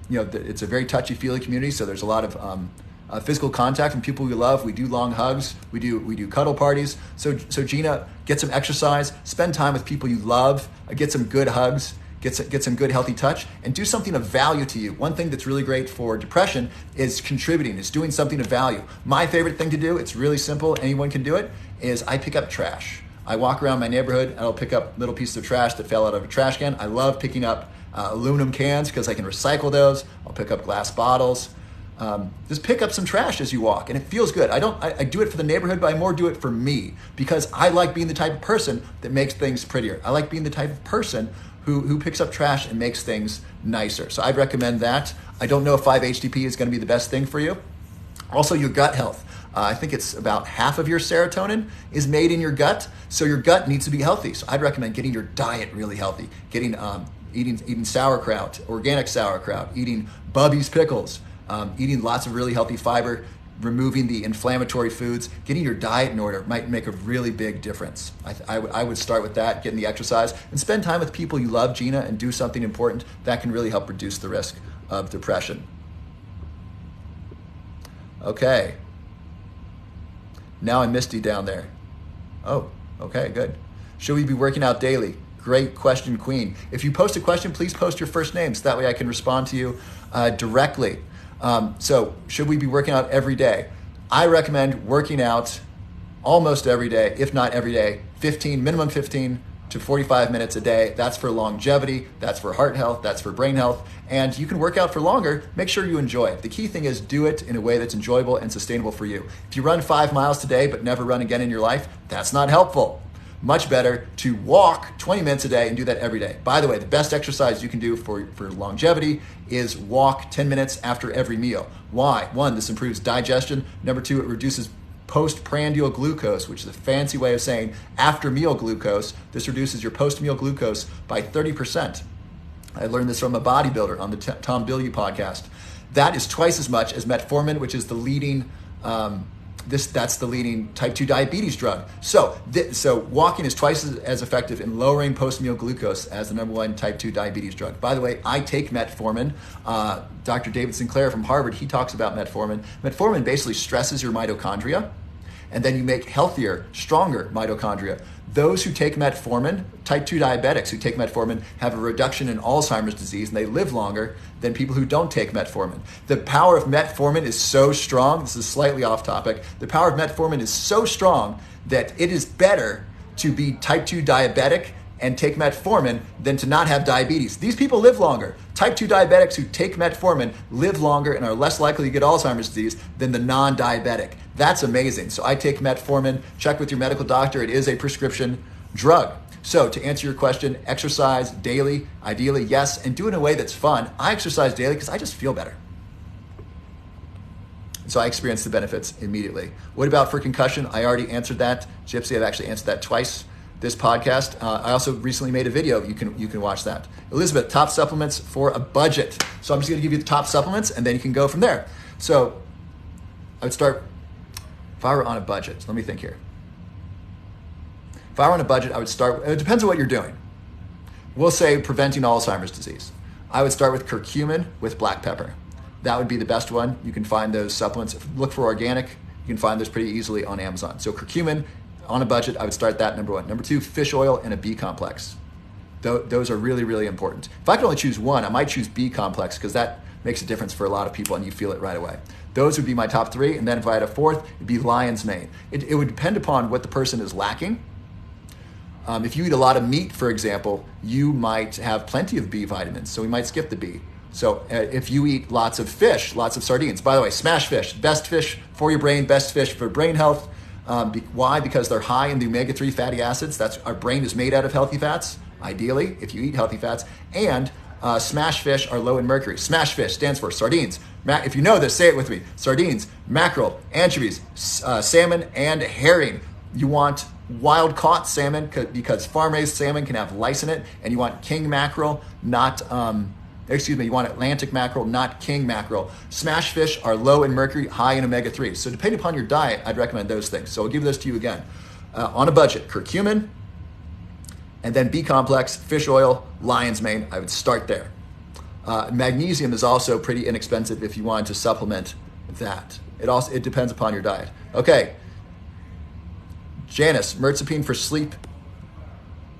it's a very touchy-feely community, so there's a lot of physical contact from people we love. We do long hugs. We do cuddle parties. So Gina, get some exercise. Spend time with people you love. Get some good hugs. Get some good healthy touch, and do something of value to you. One thing that's really great for depression is contributing. Is doing something of value. My favorite thing to do, it's really simple. Anyone can do it. Is I pick up trash. I walk around my neighborhood and I'll pick up little pieces of trash that fell out of a trash can. I love picking up aluminum cans because I can recycle those. I'll pick up glass bottles. Just pick up some trash as you walk, and it feels good. I do it for the neighborhood, but I more do it for me, because I like being the type of person that makes things prettier. I like being the type of person who picks up trash and makes things nicer. So I'd recommend that. I don't know if 5-HTP is going to be the best thing for you. Also, your gut health. I think it's about half of your serotonin is made in your gut, so your gut needs to be healthy. So I'd recommend getting your diet really healthy, eating sauerkraut, organic sauerkraut, eating Bubby's pickles, eating lots of really healthy fiber, removing the inflammatory foods, getting your diet in order might make a really big difference. I would start with that, getting the exercise, and spend time with people you love, Gina, and do something important that can really help reduce the risk of depression. Okay. Now I'm Misty down there. Oh, okay, good. Should we be working out daily? Great question, Queen. If you post a question, please post your first name so that way I can respond to you directly. So should we be working out every day? I recommend working out almost every day, if not every day, minimum 15 to 45 minutes a day. That's for longevity, that's for heart health, that's for brain health, and you can work out for longer. Make sure you enjoy it. The key thing is do it in a way that's enjoyable and sustainable for you. If you run 5 miles today but never run again in your life, that's not helpful. Much better to walk 20 minutes a day and do that every day. By the way, the best exercise you can do for longevity is walk 10 minutes after every meal. Why? 1, this improves digestion. Number 2, it reduces postprandial glucose, which is a fancy way of saying after meal glucose. This reduces your post-meal glucose by 30%. I learned this from a bodybuilder on the Tom Bilyeu podcast. That is twice as much as metformin, which is the leading that's the leading type 2 diabetes drug. So walking is twice as effective in lowering post-meal glucose as the number 1 type 2 diabetes drug. By the way, I take metformin. Dr. David Sinclair from Harvard, he talks about metformin. Metformin basically stresses your mitochondria, and then you make healthier, stronger mitochondria. Those who take metformin, type 2 diabetics who take metformin, have a reduction in Alzheimer's disease, and they live longer than people who don't take metformin. The power of metformin is so strong, this is slightly off topic, the power of metformin is so strong that it is better to be type 2 diabetic and take metformin than to not have diabetes. These people live longer. Type 2 diabetics who take metformin live longer and are less likely to get Alzheimer's disease than the non-diabetic. That's amazing. So I take metformin. Check with your medical doctor. It is a prescription drug. So to answer your question, exercise daily, ideally, yes, and do it in a way that's fun. I exercise daily because I just feel better. So I experience the benefits immediately. What about for concussion? I already answered that. Gypsy, I've actually answered that twice this podcast. I also recently made a video. You can watch that. Elizabeth, top supplements for a budget. So I'm just going to give you the top supplements, and then you can go from there. So I would start, if I were on a budget, so let me think here. If I were on a budget, I would start, it depends on what you're doing. We'll say preventing Alzheimer's disease. I would start with curcumin with black pepper. That would be the best one. You can find those supplements. Look for organic. You can find those pretty easily on Amazon. So curcumin, on a budget, I would start that, number 1. Number 2, fish oil and a B complex. Those are really, really important. If I could only choose one, I might choose B complex because that makes a difference for a lot of people, and you feel it right away. Those would be my top 3. And then if I had a 4th, it'd be lion's mane. It would depend upon what the person is lacking. If you eat a lot of meat, for example, you might have plenty of B vitamins, so we might skip the B. So if you eat lots of fish, lots of sardines, by the way, smash fish, best fish for your brain, best fish for brain health. Why? Because they're high in the omega-3 fatty acids. Our brain is made out of healthy fats, ideally, if you eat healthy fats. And smash fish are low in mercury. Smash fish stands for sardines. If you know this, say it with me. Sardines, mackerel, anchovies, salmon, and herring. You want wild-caught salmon because farm-raised salmon can have lice in it, and you want king mackerel, not... you want Atlantic mackerel, not king mackerel. Smash fish are low in mercury, high in omega-3. So depending upon your diet, I'd recommend those things. So I'll give those to you again. On a budget, curcumin, and then B-complex, fish oil, lion's mane. I would start there. Magnesium is also pretty inexpensive if you wanted to supplement that. It depends upon your diet. Okay. Janice, mirtazapine for sleep.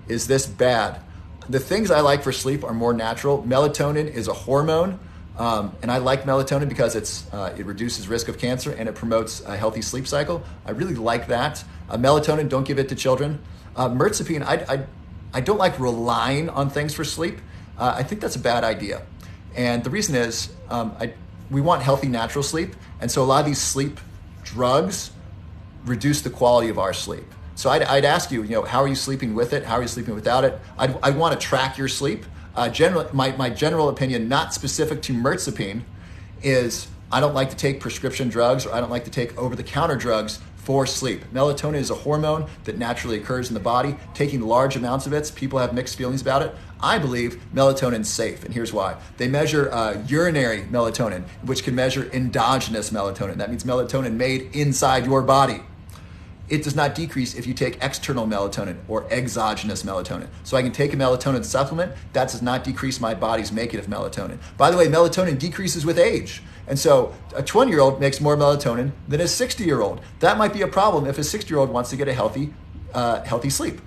Is this bad? The things I like for sleep are more natural. Melatonin is a hormone, and I like melatonin because it reduces risk of cancer and it promotes a healthy sleep cycle. I really like that. Melatonin, don't give it to children. Mirtazapine, I don't like relying on things for sleep. I think that's a bad idea. And the reason is we want healthy, natural sleep. And so a lot of these sleep drugs reduce the quality of our sleep. So I'd ask you, how are you sleeping with it? How are you sleeping without it? I'd want to track your sleep. My general opinion, not specific to mirtazapine, is I don't like to take prescription drugs or I don't like to take over-the-counter drugs for sleep. Melatonin is a hormone that naturally occurs in the body. Taking large amounts of it, people have mixed feelings about it. I believe melatonin's safe, and here's why. They measure urinary melatonin, which can measure endogenous melatonin. That means melatonin made inside your body. It does not decrease if you take external melatonin or exogenous melatonin. So I can take a melatonin supplement. That does not decrease my body's making of melatonin. By the way, melatonin decreases with age. And so a 20-year-old makes more melatonin than a 60-year-old. That might be a problem if a 60-year-old wants to get a healthy sleep.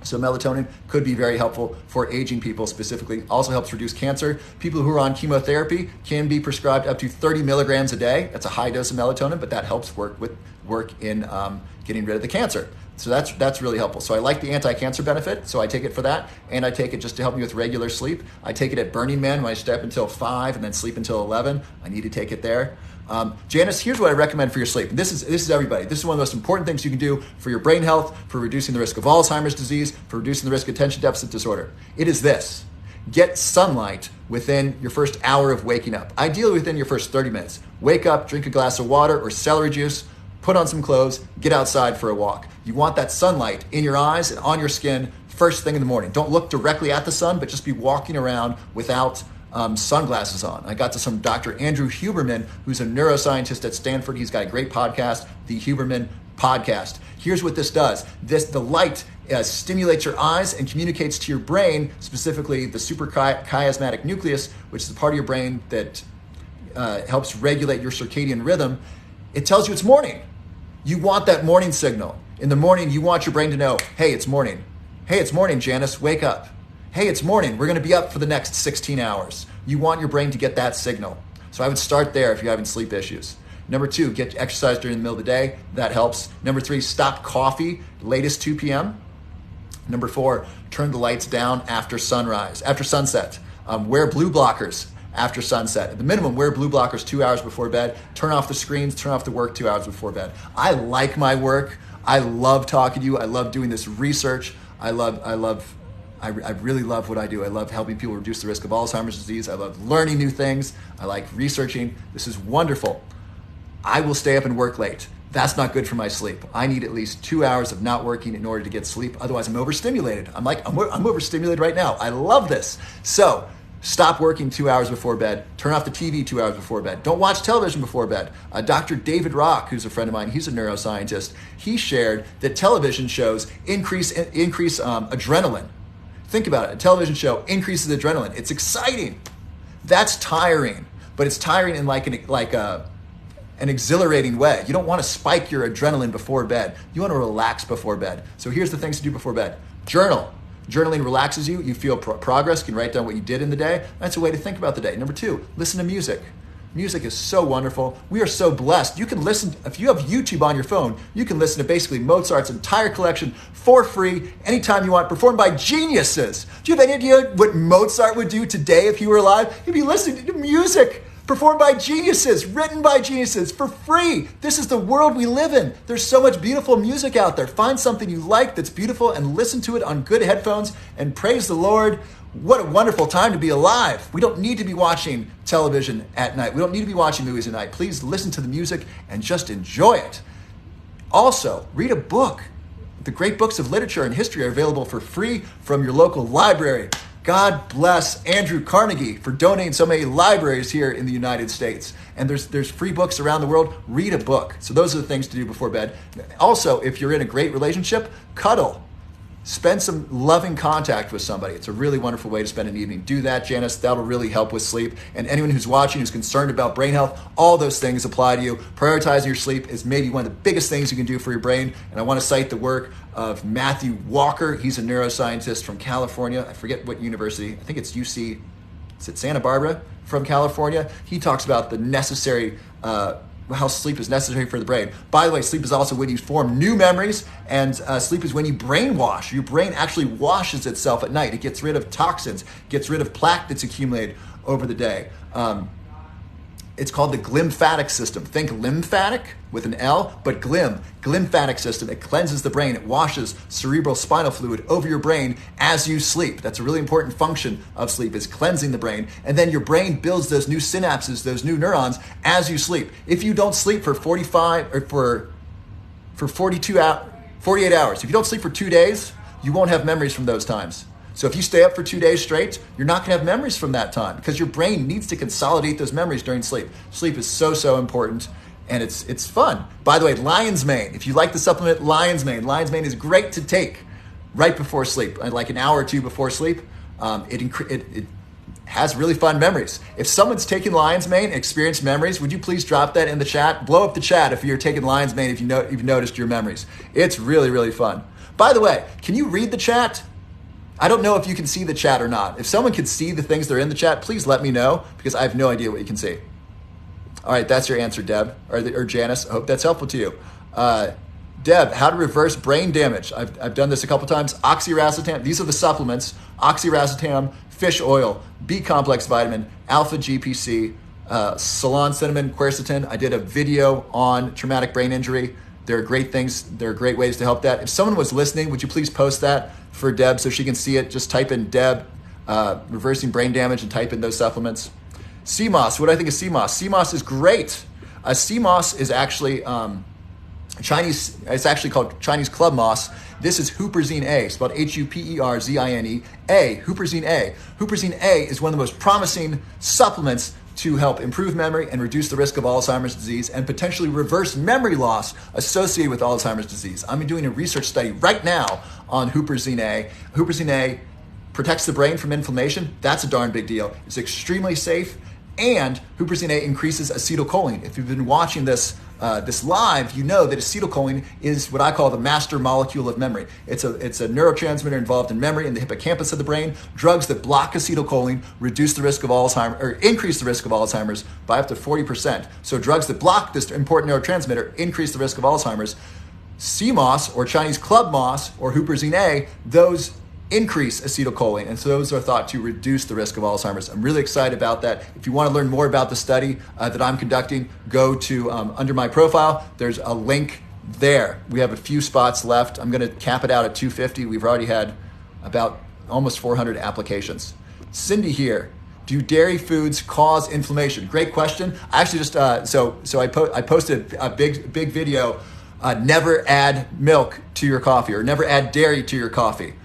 So melatonin could be very helpful for aging people specifically. Also helps reduce cancer. People who are on chemotherapy can be prescribed up to 30 milligrams a day. That's a high dose of melatonin, but that helps work in getting rid of the cancer. So that's really helpful. So I like the anti-cancer benefit, so I take it for that, and I take it just to help me with regular sleep. I take it at Burning Man when I stay up until 5 and then sleep until 11. I need to take it there. Janice, here's what I recommend for your sleep. This is everybody. This is one of the most important things you can do for your brain health, for reducing the risk of Alzheimer's disease, for reducing the risk of attention deficit disorder. It is this. Get sunlight within your first hour of waking up. Ideally within your first 30 minutes. Wake up, drink a glass of water or celery juice, put on some clothes, get outside for a walk. You want that sunlight in your eyes and on your skin first thing in the morning. Don't look directly at the sun, but just be walking around without sunglasses on. I got to some Dr. Andrew Huberman, who's a neuroscientist at Stanford. He's got a great podcast, the Huberman Podcast. Here's what this does. The light stimulates your eyes and communicates to your brain, specifically the suprachiasmatic nucleus, which is the part of your brain that helps regulate your circadian rhythm. It tells you it's morning. You want that morning signal. In the morning, you want your brain to know, hey, it's morning. Hey, it's morning, Janice, wake up. Hey, it's morning. We're going to be up for the next 16 hours. You want your brain to get that signal. So I would start there if you're having sleep issues. Number 2, get exercise during the middle of the day. That helps. Number 3, stop coffee latest 2 p.m. Number 4, turn the lights down after sunset. Wear blue blockers after sunset. At the minimum, wear blue blockers 2 hours before bed. Turn off the screens, turn off the work 2 hours before bed. I like my work. I love talking to you. I love doing this research. I really love what I do. I love helping people reduce the risk of Alzheimer's disease. I love learning new things. I like researching. This is wonderful. I will stay up and work late. That's not good for my sleep. I need at least 2 hours of not working in order to get sleep. Otherwise, I'm overstimulated. I'm overstimulated right now. I love this. So stop working 2 hours before bed. Turn off the TV 2 hours before bed. Don't watch television before bed. Dr. David Rock, who's a friend of mine, he's a neuroscientist. He shared that television shows increase adrenaline. Think about it. A television show increases adrenaline. It's exciting. That's tiring, but it's tiring in an exhilarating way. You don't want to spike your adrenaline before bed. You want to relax before bed. So here's the things to do before bed. Journal. Journaling relaxes you. You feel progress. You can write down what you did in the day. That's a way to think about the day. Number 2, listen to music. Music is so wonderful. We are so blessed. You can listen, if you have YouTube on your phone, you can listen to basically Mozart's entire collection for free anytime you want, performed by geniuses. Do you have any idea what Mozart would do today if he were alive? He'd be listening to music performed by geniuses, written by geniuses for free. This is the world we live in. There's so much beautiful music out there. Find something you like that's beautiful and listen to it on good headphones and praise the Lord. What a wonderful time to be alive. We don't need to be watching television at night. We don't need to be watching movies at night. Please listen to the music and just enjoy it. Also, read a book. The great books of literature and history are available for free from your local library. God bless Andrew Carnegie for donating so many libraries here in the United States. And there's free books around the world. Read a book. So those are the things to do before bed. Also, if you're in a great relationship, cuddle. Spend some loving contact with somebody. It's a really wonderful way to spend an evening. Do that, Janice. That'll really help with sleep. And anyone who's watching who's concerned about brain health, all those things apply to you. Prioritizing your sleep is maybe one of the biggest things you can do for your brain. And I want to cite the work of Matthew Walker. He's a neuroscientist from California. I forget what university. I think it's UC, is it Santa Barbara from California? He talks about the necessary how sleep is necessary for the brain. By the way, sleep is also when you form new memories, and sleep is when you brainwash. Your brain actually washes itself at night. It gets rid of toxins, gets rid of plaque that's accumulated over the day. It's called the glymphatic system. Think lymphatic with an L, but glymphatic system. It cleanses the brain. It washes cerebral spinal fluid over your brain as you sleep. That's a really important function of sleep, is cleansing the brain. And then your brain builds those new synapses, those new neurons as you sleep. If you don't sleep for 45 or for 48 hours, if you don't sleep for 2 days, you won't have memories from those times. So if you stay up for 2 days straight, you're not going to have memories from that time because your brain needs to consolidate those memories during sleep. Sleep is so important, and it's fun. By the way, Lion's Mane. If you like the supplement Lion's Mane is great to take right before sleep, like an hour or two before sleep. It has really fun memories. If someone's taken Lion's Mane, experienced memories, would you please drop that in the chat? Blow up the chat if you're taking Lion's Mane, if you've noticed your memories. It's really fun. By the way, can you read the chat? I don't know if you can see the chat or not. If someone can see the things that are in the chat, please let me know because I have no idea what you can see. All right, that's your answer, Deb, or Janice. I hope that's helpful to you. Deb, how to reverse brain damage. I've done this a couple times. Oxiracetam, these are the supplements. Oxiracetam, fish oil, B-complex vitamin, alpha GPC, Ceylon cinnamon, quercetin. I did a video on traumatic brain injury. There are great things. There are great ways to help that. If someone was listening, would you please post that for Deb so she can see it? Just type in Deb, reversing brain damage, and type in those supplements. CMOS, what do I think of CMOS? CMOS is great. CMOS is actually Chinese, it's actually called Chinese club moss. This is Huperzine A, spelled Huperzine A, Huperzine A. Huperzine A is one of the most promising supplements to help improve memory and reduce the risk of Alzheimer's disease and potentially reverse memory loss associated with Alzheimer's disease. I'm doing a research study right now on Huperzine A. Huperzine A protects the brain from inflammation. That's a darn big deal. It's extremely safe, and Huperzine A increases acetylcholine. If you've been watching this live, you know that acetylcholine is what I call the master molecule of memory. It's a neurotransmitter involved in memory in the hippocampus of the brain. Drugs that block acetylcholine reduce the risk of Alzheimer's, or increase the risk of Alzheimer's by up to 40%. So drugs that block this important neurotransmitter increase the risk of Alzheimer's. CMOS, or Chinese club moss, or Huperzine A, those increase acetylcholine, and so those are thought to reduce the risk of Alzheimer's. I'm really excited about that. If you want to learn more about the study that I'm conducting, go to under my profile. There's a link there. We have a few spots left. I'm going to cap it out at 250. We've already had about almost 400 applications. Cindy here. Do dairy foods cause inflammation? Great question. I actually just I posted a big video. Never add milk to your coffee, or never add dairy to your coffee.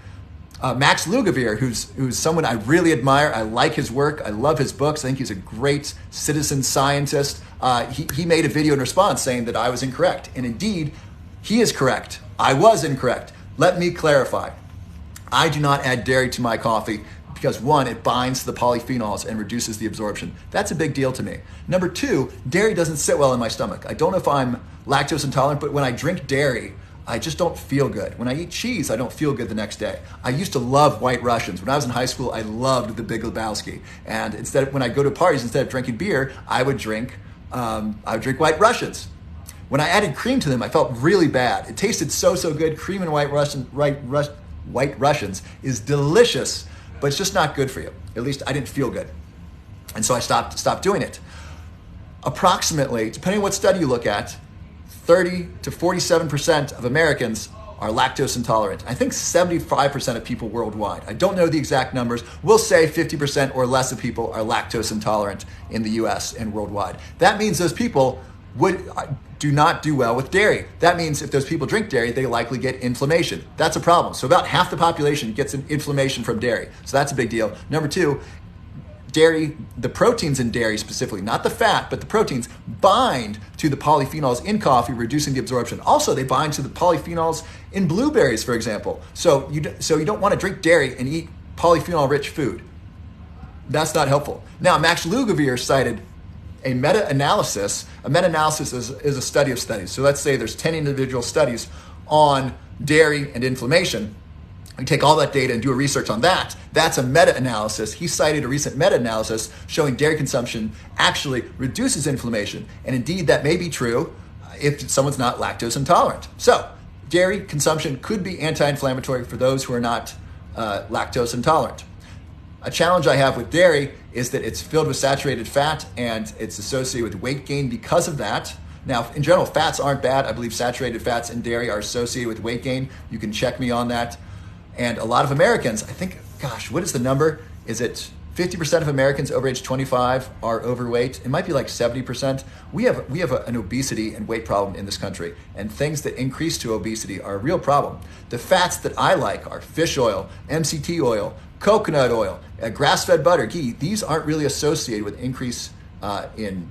Max Lugavere, who's someone I really admire. I like his work. I love his books. I think he's a great citizen scientist. He made a video in response saying that I was incorrect. And indeed, he is correct. I was incorrect. Let me clarify. I do not add dairy to my coffee because, one, it binds to the polyphenols and reduces the absorption. That's a big deal to me. Number two, dairy doesn't sit well in my stomach. I don't know if I'm lactose intolerant, but when I drink dairy, I just don't feel good. When I eat cheese, I don't feel good the next day. I used to love White Russians. When I was in high school, I loved the Big Lebowski. And when I go to parties, instead of drinking beer, I would drink White Russians. When I added cream to them, I felt really bad. It tasted so good. Cream and White Russians is delicious, but it's just not good for you. At least I didn't feel good. And so I stopped doing it. Approximately, depending on what study you look at, 30 to 47% of Americans are lactose intolerant. I think 75% of people worldwide. I don't know the exact numbers. We'll say 50% or less of people are lactose intolerant in the US and worldwide. That means those people do not do well with dairy. That means if those people drink dairy, they likely get inflammation. That's a problem. So about half the population gets an inflammation from dairy. So that's a big deal. Number two, dairy, the proteins in dairy specifically, not the fat, but the proteins bind to the polyphenols in coffee, reducing the absorption. Also, they bind to the polyphenols in blueberries, for example. So you don't want to drink dairy and eat polyphenol-rich food. That's not helpful. Now, Max Lugavere cited a meta-analysis. A meta-analysis is a study of studies. So let's say there's 10 individual studies on dairy and inflammation. We take all that data and do a research on that. That's a meta-analysis. He cited a recent meta-analysis showing dairy consumption actually reduces inflammation. And indeed, that may be true if someone's not lactose intolerant. So dairy consumption could be anti-inflammatory for those who are not lactose intolerant. A challenge I have with dairy is that it's filled with saturated fat and it's associated with weight gain because of that. Now, in general, fats aren't bad. I believe saturated fats in dairy are associated with weight gain. You can check me on that. And a lot of Americans, I think, gosh, what is the number? Is it 50% of Americans over age 25 are overweight? It might be like 70%. We have an obesity and weight problem in this country, and things that increase to obesity are a real problem. The fats that I like are fish oil, MCT oil, coconut oil, grass-fed butter, ghee. These aren't really associated with increase in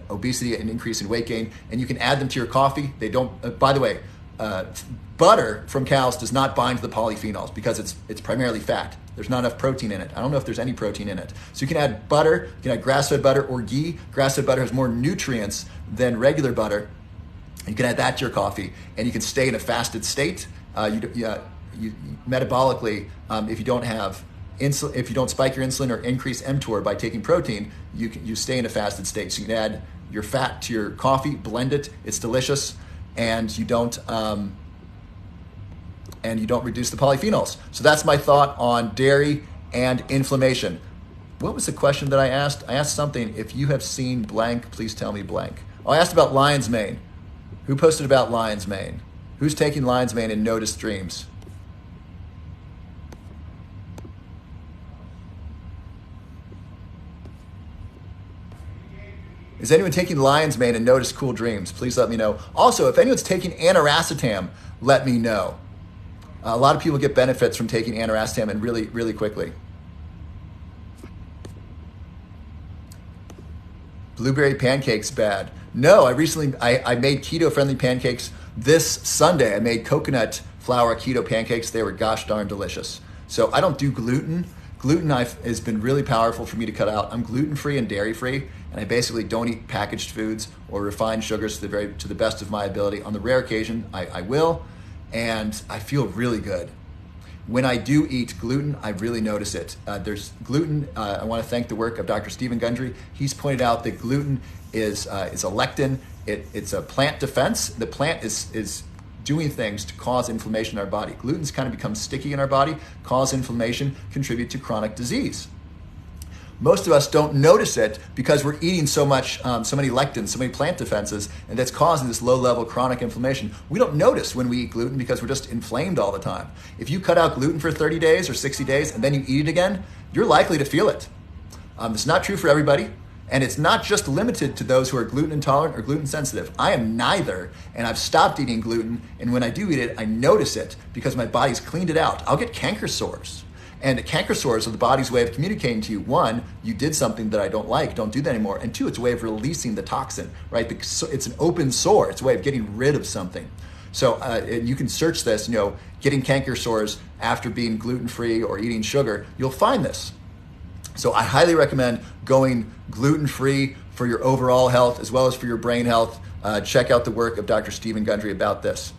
obesity and increase in weight gain, and you can add them to your coffee. They don't, by the way, butter from cows does not bind to the polyphenols because it's primarily fat. There's not enough protein in it. I don't know if there's any protein in it. So you can add butter, you can add grass-fed butter or ghee. Grass-fed butter has more nutrients than regular butter. You can add that to your coffee, and you can stay in a fasted state. Metabolically, if you don't have insulin, if you don't spike your insulin or increase mTOR by taking protein, you stay in a fasted state. So you can add your fat to your coffee, blend it. It's delicious, and you don't reduce the polyphenols. So that's my thought on dairy and inflammation. What was the question that I asked? I asked something, if you have seen blank, please tell me blank. Oh, I asked about lion's mane. Who posted about lion's mane? Who's taking lion's mane and noticed dreams? Is anyone taking lion's mane and noticed cool dreams? Please let me know. Also, if anyone's taking aniracetam, let me know. A lot of people get benefits from taking aniracetam and really, really quickly. Blueberry pancakes bad. No, I made keto-friendly pancakes this Sunday. I made coconut flour keto pancakes. They were gosh darn delicious. So I don't do gluten. Gluten has been really powerful for me to cut out. I'm gluten-free and dairy-free, and I basically don't eat packaged foods or refined sugars to the best of my ability. On the rare occasion, I will, and I feel really good. When I do eat gluten, I really notice it. There's gluten. I want to thank the work of Dr. Stephen Gundry. He's pointed out that gluten is a lectin. It's a plant defense. The plant is doing things to cause inflammation in our body. Gluten's kind of become sticky in our body, cause inflammation, contribute to chronic disease. Most of us don't notice it because we're eating so many lectins, so many plant defenses, and that's causing this low-level chronic inflammation. We don't notice when we eat gluten because we're just inflamed all the time. If you cut out gluten for 30 days or 60 days and then you eat it again, you're likely to feel it. It's not true for everybody, and it's not just limited to those who are gluten intolerant or gluten sensitive. I am neither, and I've stopped eating gluten, and when I do eat it, I notice it because my body's cleaned it out. I'll get canker sores. And canker sores are the body's way of communicating to you, one, you did something that I don't like, don't do that anymore. And two, it's a way of releasing the toxin, right? It's an open sore. It's a way of getting rid of something. So and you can search this, getting canker sores after being gluten-free or eating sugar, you'll find this. So I highly recommend going gluten-free for your overall health as well as for your brain health. Check out the work of Dr. Stephen Gundry about this.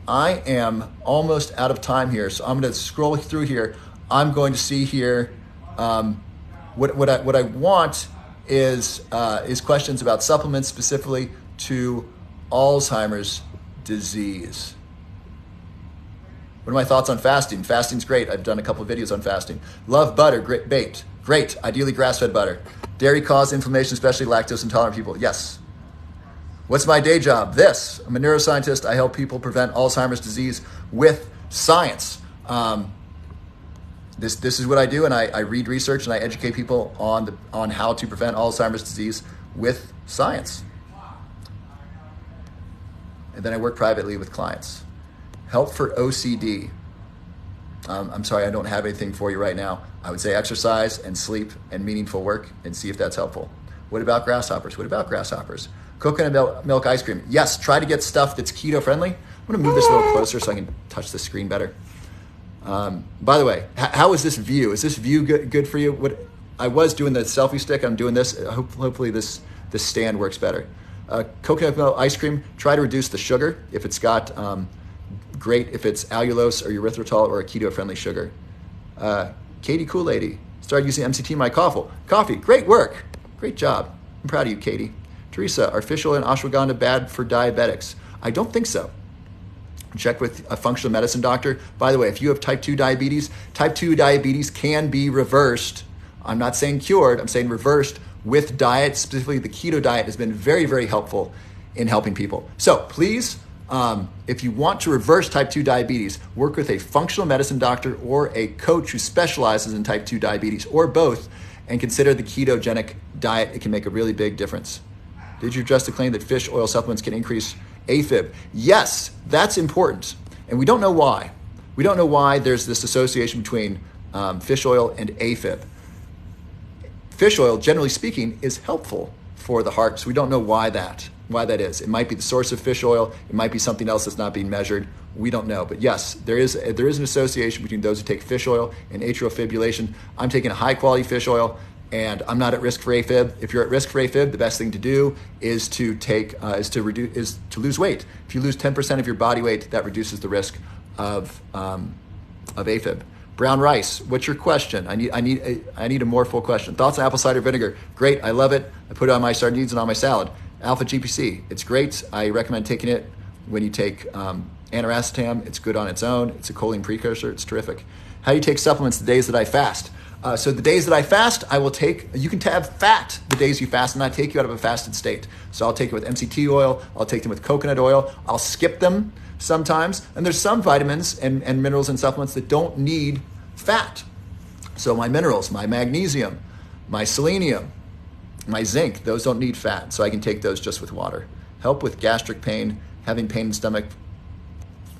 I am almost out of time here, so I'm going to scroll through here. I'm going to see here what I want is questions about supplements specifically to Alzheimer's disease. What are my thoughts on fasting? Fasting's great. I've done a couple of videos on fasting. Love butter, great, baked, great. Ideally grass-fed butter. Dairy causes inflammation, especially lactose intolerant people. Yes. What's my day job? This. I'm a neuroscientist. I help people prevent Alzheimer's disease with science. This is what I do, and I read research and I educate people on how to prevent Alzheimer's disease with science. And then I work privately with clients. Help for OCD. I'm sorry, I don't have anything for you right now. I would say exercise and sleep and meaningful work and see if that's helpful. What about grasshoppers? What about grasshoppers? Coconut milk ice cream. Yes, try to get stuff that's keto friendly. I'm going to move this a little closer so I can touch the screen better. By the way, how is this view? Is this view good for you? What I was doing the selfie stick. I'm doing this. Hopefully this stand works better. Coconut milk ice cream. Try to reduce the sugar if it's got great if it's allulose or erythritol or a keto-friendly sugar. Katie Cool Lady started using MCT in my coffee. Great work. Great job. I'm proud of you, Katie. Teresa, are fish oil and ashwagandha bad for diabetics? I don't think so. Check with a functional medicine doctor. By the way, if you have type 2 diabetes can be reversed. I'm not saying cured, I'm saying reversed with diet. Specifically, the keto diet has been very, very helpful in helping people. So please, if you want to reverse type 2 diabetes, work with a functional medicine doctor or a coach who specializes in type 2 diabetes, or both, and consider the ketogenic diet. It can make a really big difference. Did you address the claim that fish oil supplements can increase AFib? Yes, that's important. And we don't know why. We don't know why there's this association between fish oil and AFib. Fish oil, generally speaking, is helpful for the heart, so we don't know why that is. It might be the source of fish oil. It might be something else that's not being measured. We don't know. But yes, there is an association between those who take fish oil and atrial fibrillation. I'm taking a high-quality fish oil, and I'm not at risk for AFib. If you're at risk for AFib, the best thing to do is to lose weight. If you lose 10% of your body weight, that reduces the risk of AFib. Brown rice, what's your question? I need a more full question. Thoughts on apple cider vinegar? Great, I love it. I put it on my sardines and on my salad. Alpha GPC, it's great. I recommend taking it when you take aniracetam. It's good on its own. It's a choline precursor. It's terrific. How do you take supplements the days that I fast? So the days that I fast, you can have fat the days you fast and not take you out of a fasted state. So I'll take it with MCT oil. I'll take them with coconut oil. I'll skip them sometimes. And there's some vitamins and minerals and supplements that don't need fat. So my minerals, my magnesium, my selenium, my zinc, those don't need fat. So I can take those just with water. Help with gastric pain, having pain in the stomach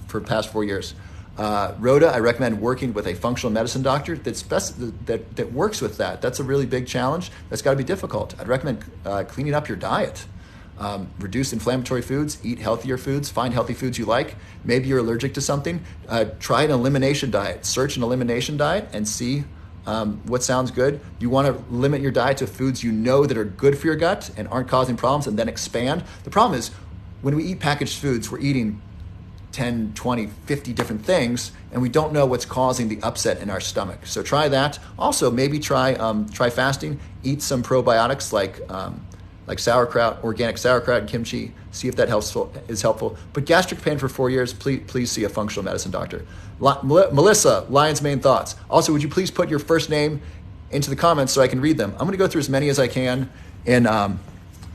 for the past 4 years. Rhoda, I recommend working with a functional medicine doctor that works with that. That's a really big challenge. That's got to be difficult. I'd recommend cleaning up your diet. Reduce inflammatory foods, eat healthier foods, find healthy foods you like. Maybe you're allergic to something. Try an elimination diet. Search an elimination diet and see what sounds good. You want to limit your diet to foods you know that are good for your gut and aren't causing problems, and then expand. The problem is when we eat packaged foods, we're eating 10, 20, 50 different things, and we don't know what's causing the upset in our stomach. So try that. Also, maybe try fasting. Eat some probiotics like sauerkraut, organic sauerkraut and kimchi. See if that is helpful. But gastric pain for 4 years, please see a functional medicine doctor. Melissa, Lion's Mane Thoughts. Also, would you please put your first name into the comments so I can read them? I'm going to go through as many as I can. And let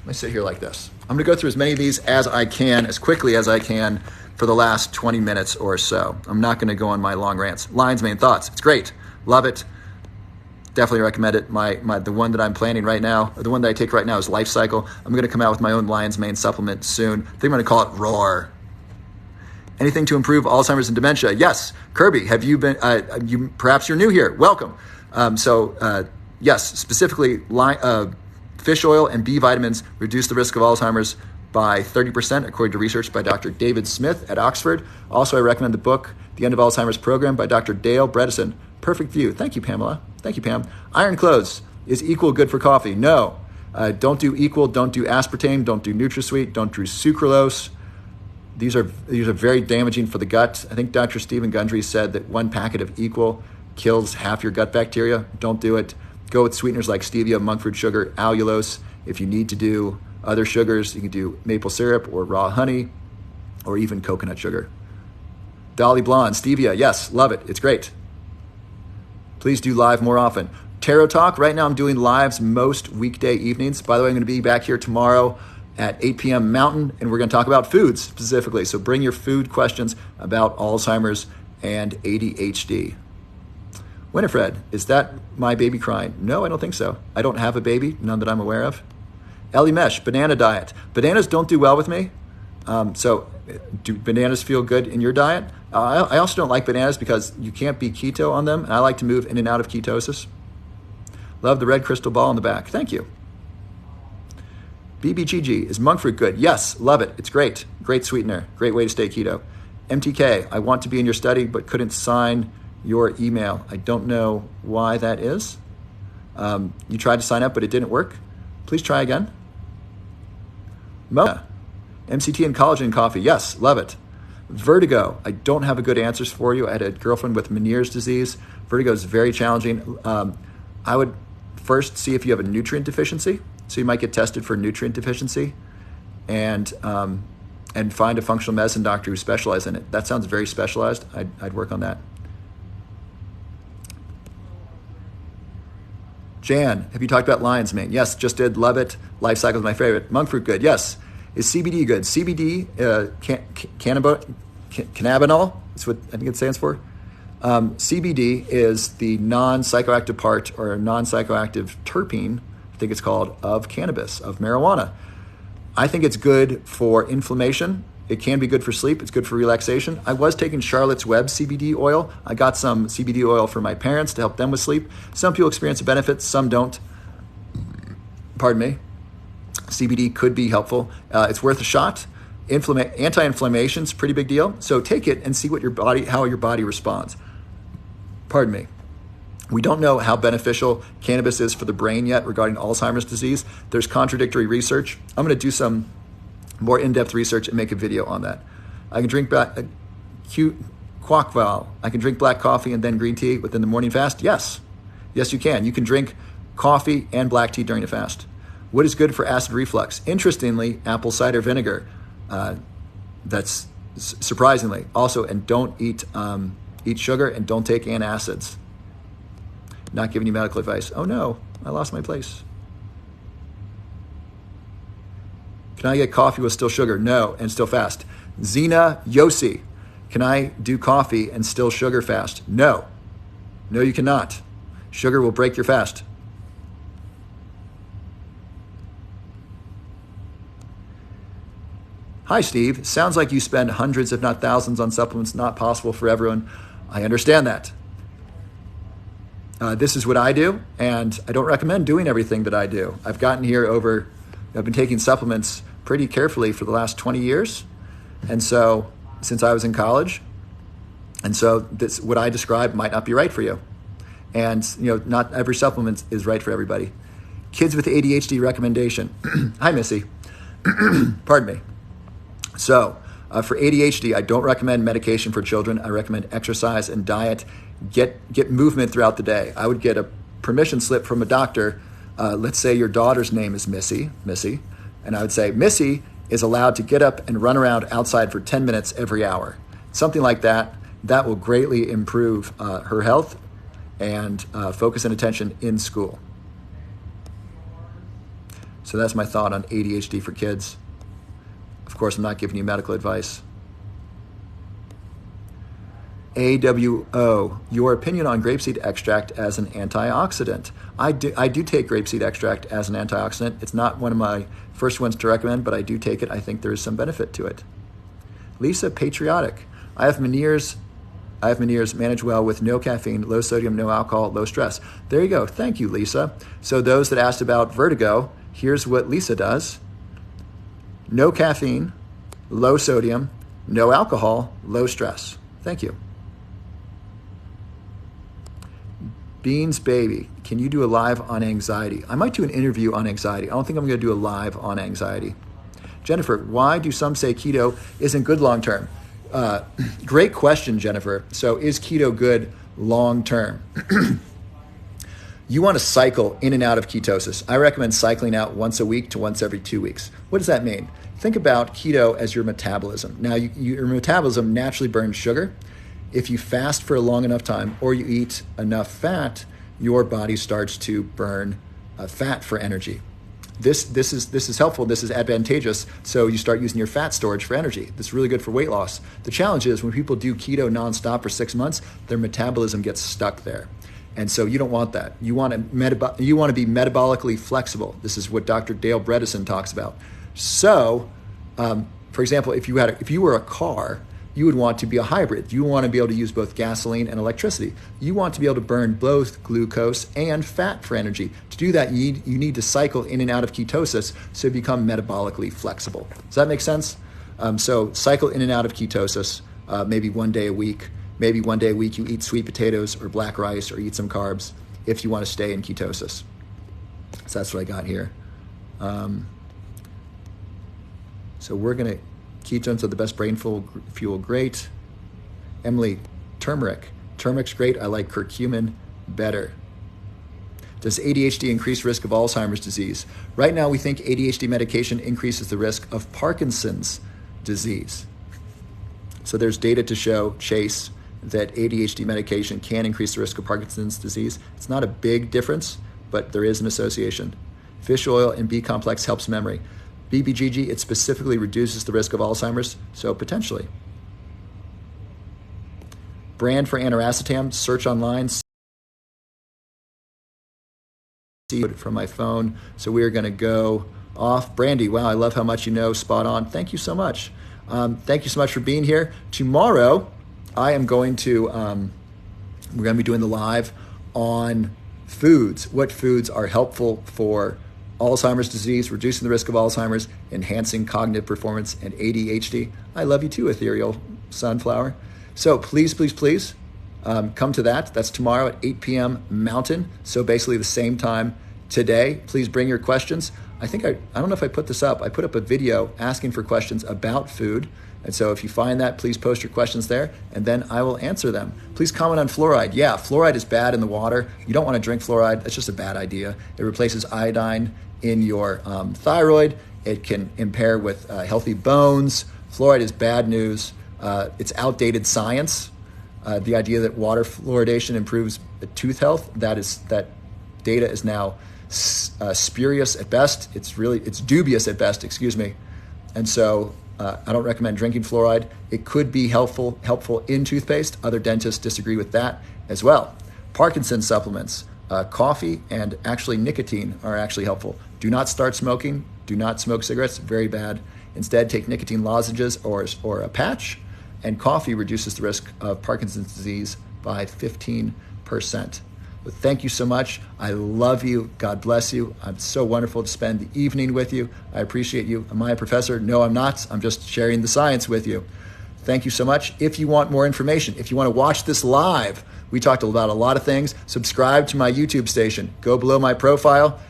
me sit here like this. I'm going to go through as many of these as I can, as quickly as I can, for the last 20 minutes or so. I'm not going to go on my long rants. Lion's Mane Thoughts. It's great. Love it. Definitely recommend it. The one that I'm planning right now, or the one that I take right now, is Life Cycle. I'm going to come out with my own Lion's Mane supplement soon. I think I'm going to call it Roar. Anything to improve Alzheimer's and dementia? Yes. Kirby, have you been? Perhaps you're new here. Welcome. Yes, specifically, fish oil and B vitamins reduce the risk of Alzheimer's by 30%, according to research by Dr. David Smith at Oxford. Also, I recommend the book, The End of Alzheimer's Program, by Dr. Dale Bredesen. Perfect view. Thank you, Pamela. Thank you, Pam. Iron clothes. Is Equal good for coffee? No. Don't do Equal. Don't do aspartame. Don't do NutraSweet. Don't do sucralose. These are very damaging for the gut. I think Dr. Stephen Gundry said that 1 packet of Equal kills half your gut bacteria. Don't do it. Go with sweeteners like stevia, monk fruit sugar, allulose. If you need to do other sugars, you can do maple syrup or raw honey or even coconut sugar. Dolly Blonde, stevia, yes, love it. It's great. Please do live more often. Tarot Talk, right now I'm doing lives most weekday evenings. By the way, I'm going to be back here tomorrow at 8 p.m. Mountain, and we're going to talk about foods specifically. So bring your food questions about Alzheimer's and ADHD. Winifred, is that my baby crying? No, I don't think so. I don't have a baby, none that I'm aware of. Ellie Mesh, banana diet. Bananas don't do well with me. So do bananas feel good in your diet? I also don't like bananas because you can't be keto on them, and I like to move in and out of ketosis. Love the red crystal ball in the back. Thank you. BBGG, is monk fruit good? Yes, love it. It's great. Great sweetener. Great way to stay keto. MTK, I want to be in your study but couldn't sign your email. I don't know why that is. You tried to sign up but it didn't work. Please try again. Mona, MCT and collagen coffee. Yes, love it. Vertigo, I don't have a good answers for you. I had a girlfriend with Meniere's disease. Vertigo is very challenging. I would first see if you have a nutrient deficiency. So you might get tested for nutrient deficiency and find a functional medicine doctor who specializes in it. That sounds very specialized. I'd work on that. Jan, have you talked about lion's mane? Yes, just did. Love it. Life cycle is my favorite. Monk fruit good? Yes. Is CBD good? CBD, cannabinol, is what I think it stands for. CBD is the non-psychoactive part or non-psychoactive terpene, I think it's called, of cannabis, of marijuana. I think it's good for inflammation. It can be good for sleep. It's good for relaxation. I was taking Charlotte's Web CBD oil. I got some CBD oil for my parents to help them with sleep. Some people experience the benefits, some don't. Pardon me. CBD could be helpful. It's worth a shot. Anti-inflammation is a pretty big deal. So take it and see what how your body responds. Pardon me. We don't know how beneficial cannabis is for the brain yet regarding Alzheimer's disease. There's contradictory research. I'm going to do some more in-depth research and make a video on that. I can drink Quackval. I can drink black coffee and then green tea within the morning fast. Yes. Yes, you can. You can drink coffee and black tea during a fast. What is good for acid reflux? Interestingly, apple cider vinegar. That's surprisingly. Also, and don't eat sugar and don't take antacids. Not giving you medical advice. Oh no, I lost my place. Can I get coffee with still sugar? No, and still fast. Zena Yossi, can I do coffee and still sugar fast? No. No, you cannot. Sugar will break your fast. Hi, Steve. Sounds like you spend hundreds, if not thousands, on supplements. Not possible for everyone. I understand that. This is what I do, and I don't recommend doing everything that I do. I've been taking supplements pretty carefully for the last 20 years, and so since I was in college, and so what I describe might not be right for you, and not every supplement is right for everybody. Kids with ADHD recommendation. Hi, Missy. Pardon me. So for ADHD, I don't recommend medication for children. I recommend exercise and diet. Get movement throughout the day. I would get a permission slip from a doctor. Let's say your daughter's name is Missy, and I would say Missy is allowed to get up and run around outside for 10 minutes every hour. Something like that. That will greatly improve her health and focus and attention in school. So that's my thought on ADHD for kids. Of course, I'm not giving you medical advice. AWO, your opinion on grapeseed extract as an antioxidant. I do take grapeseed extract as an antioxidant. It's not one of my first ones to recommend, but I do take it. I think there is some benefit to it. Lisa, patriotic. I have Meniere's, manage well with no caffeine, low sodium, no alcohol, low stress. There you go. Thank you, Lisa. So those that asked about vertigo, here's what Lisa does. No caffeine, low sodium, no alcohol, low stress. Thank you. Beans Baby, can you do a live on anxiety? I might do an interview on anxiety. I don't think I'm going to do a live on anxiety. Jennifer, why do some say keto isn't good long term? Great question, Jennifer. So is keto good long term? You want to cycle in and out of ketosis. I recommend cycling out once a week to once every 2 weeks. What does that mean? Think about keto as your metabolism. Now, your metabolism naturally burns sugar. If you fast for a long enough time or you eat enough fat, your body starts to burn fat for energy. This is helpful. This is advantageous. So you start using your fat storage for energy. This is really good for weight loss. The challenge is when people do keto nonstop for 6 months, their metabolism gets stuck there. And so you don't want that. You want to be metabolically flexible. This is what Dr. Dale Bredesen talks about. So, for example, if you were a car, you would want to be a hybrid. You want to be able to use both gasoline and electricity. You want to be able to burn both glucose and fat for energy. To do that, you need to cycle in and out of ketosis so you become metabolically flexible. Does that make sense? So cycle in and out of ketosis, maybe 1 day a week. Maybe 1 day a week you eat sweet potatoes or black rice or eat some carbs if you want to stay in ketosis. So that's what I got here. So we're going to, ketones are the best brain fuel, great. Emily, turmeric. Turmeric's great. I like curcumin better. Does ADHD increase risk of Alzheimer's disease? Right now we think ADHD medication increases the risk of Parkinson's disease. So there's data to show, Chase, that ADHD medication can increase the risk of Parkinson's disease. It's not a big difference, but there is an association. Fish oil and B complex helps memory. BBGG, it specifically reduces the risk of Alzheimer's, so potentially. Brand for aniracetam, search online. See it from my phone. So we are going to go off. Brandy, wow, I love how much you know. Spot on. Thank you so much. Thank you so much for being here. Tomorrow, I am going to, we're going to be doing the live on foods. What foods are helpful for Alzheimer's disease, reducing the risk of Alzheimer's, enhancing cognitive performance, and ADHD. I love you too, Ethereal Sunflower. So please, please, please come to that. That's tomorrow at 8 p.m. Mountain. So basically the same time today. Please bring your questions. I don't know if I put this up. I put up a video asking for questions about food. And so if you find that, please post your questions there, and then I will answer them. Please comment on fluoride. Yeah, fluoride is bad in the water. You don't want to drink fluoride. That's just a bad idea. It replaces iodine in your thyroid. It can impair with healthy bones. Fluoride is bad news. It's outdated science. The idea that water fluoridation improves tooth health, that data is now spurious at best. It's dubious at best, excuse me. And so I don't recommend drinking fluoride. It could be helpful in toothpaste. Other dentists disagree with that as well. Parkinson's supplements, coffee and actually nicotine are actually helpful. Do not start smoking. Do not smoke cigarettes. Very bad. Instead, take nicotine lozenges or a patch. And coffee reduces the risk of Parkinson's disease by 15%. But thank you so much. I love you. God bless you. I'm so wonderful to spend the evening with you. I appreciate you. Am I a professor? No, I'm not. I'm just sharing the science with you. Thank you so much. If you want more information, if you want to watch this live, we talked about a lot of things. Subscribe to my YouTube station. Go below my profile,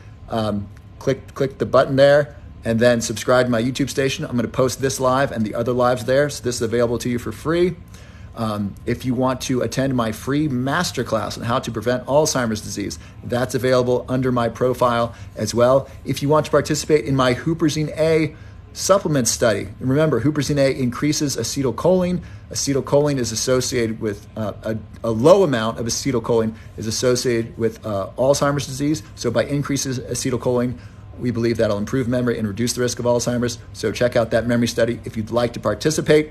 click the button there, and then subscribe to my YouTube station. I'm going to post this live and the other lives there. So this is available to you for free. If you want to attend my free masterclass on how to prevent Alzheimer's disease, that's available under my profile as well. If you want to participate in my Huperzine A supplement study, remember, Huperzine A increases acetylcholine. Acetylcholine is associated with a low amount of acetylcholine is associated with Alzheimer's disease. So by increases acetylcholine, we believe that'll improve memory and reduce the risk of Alzheimer's. So check out that memory study if you'd like to participate.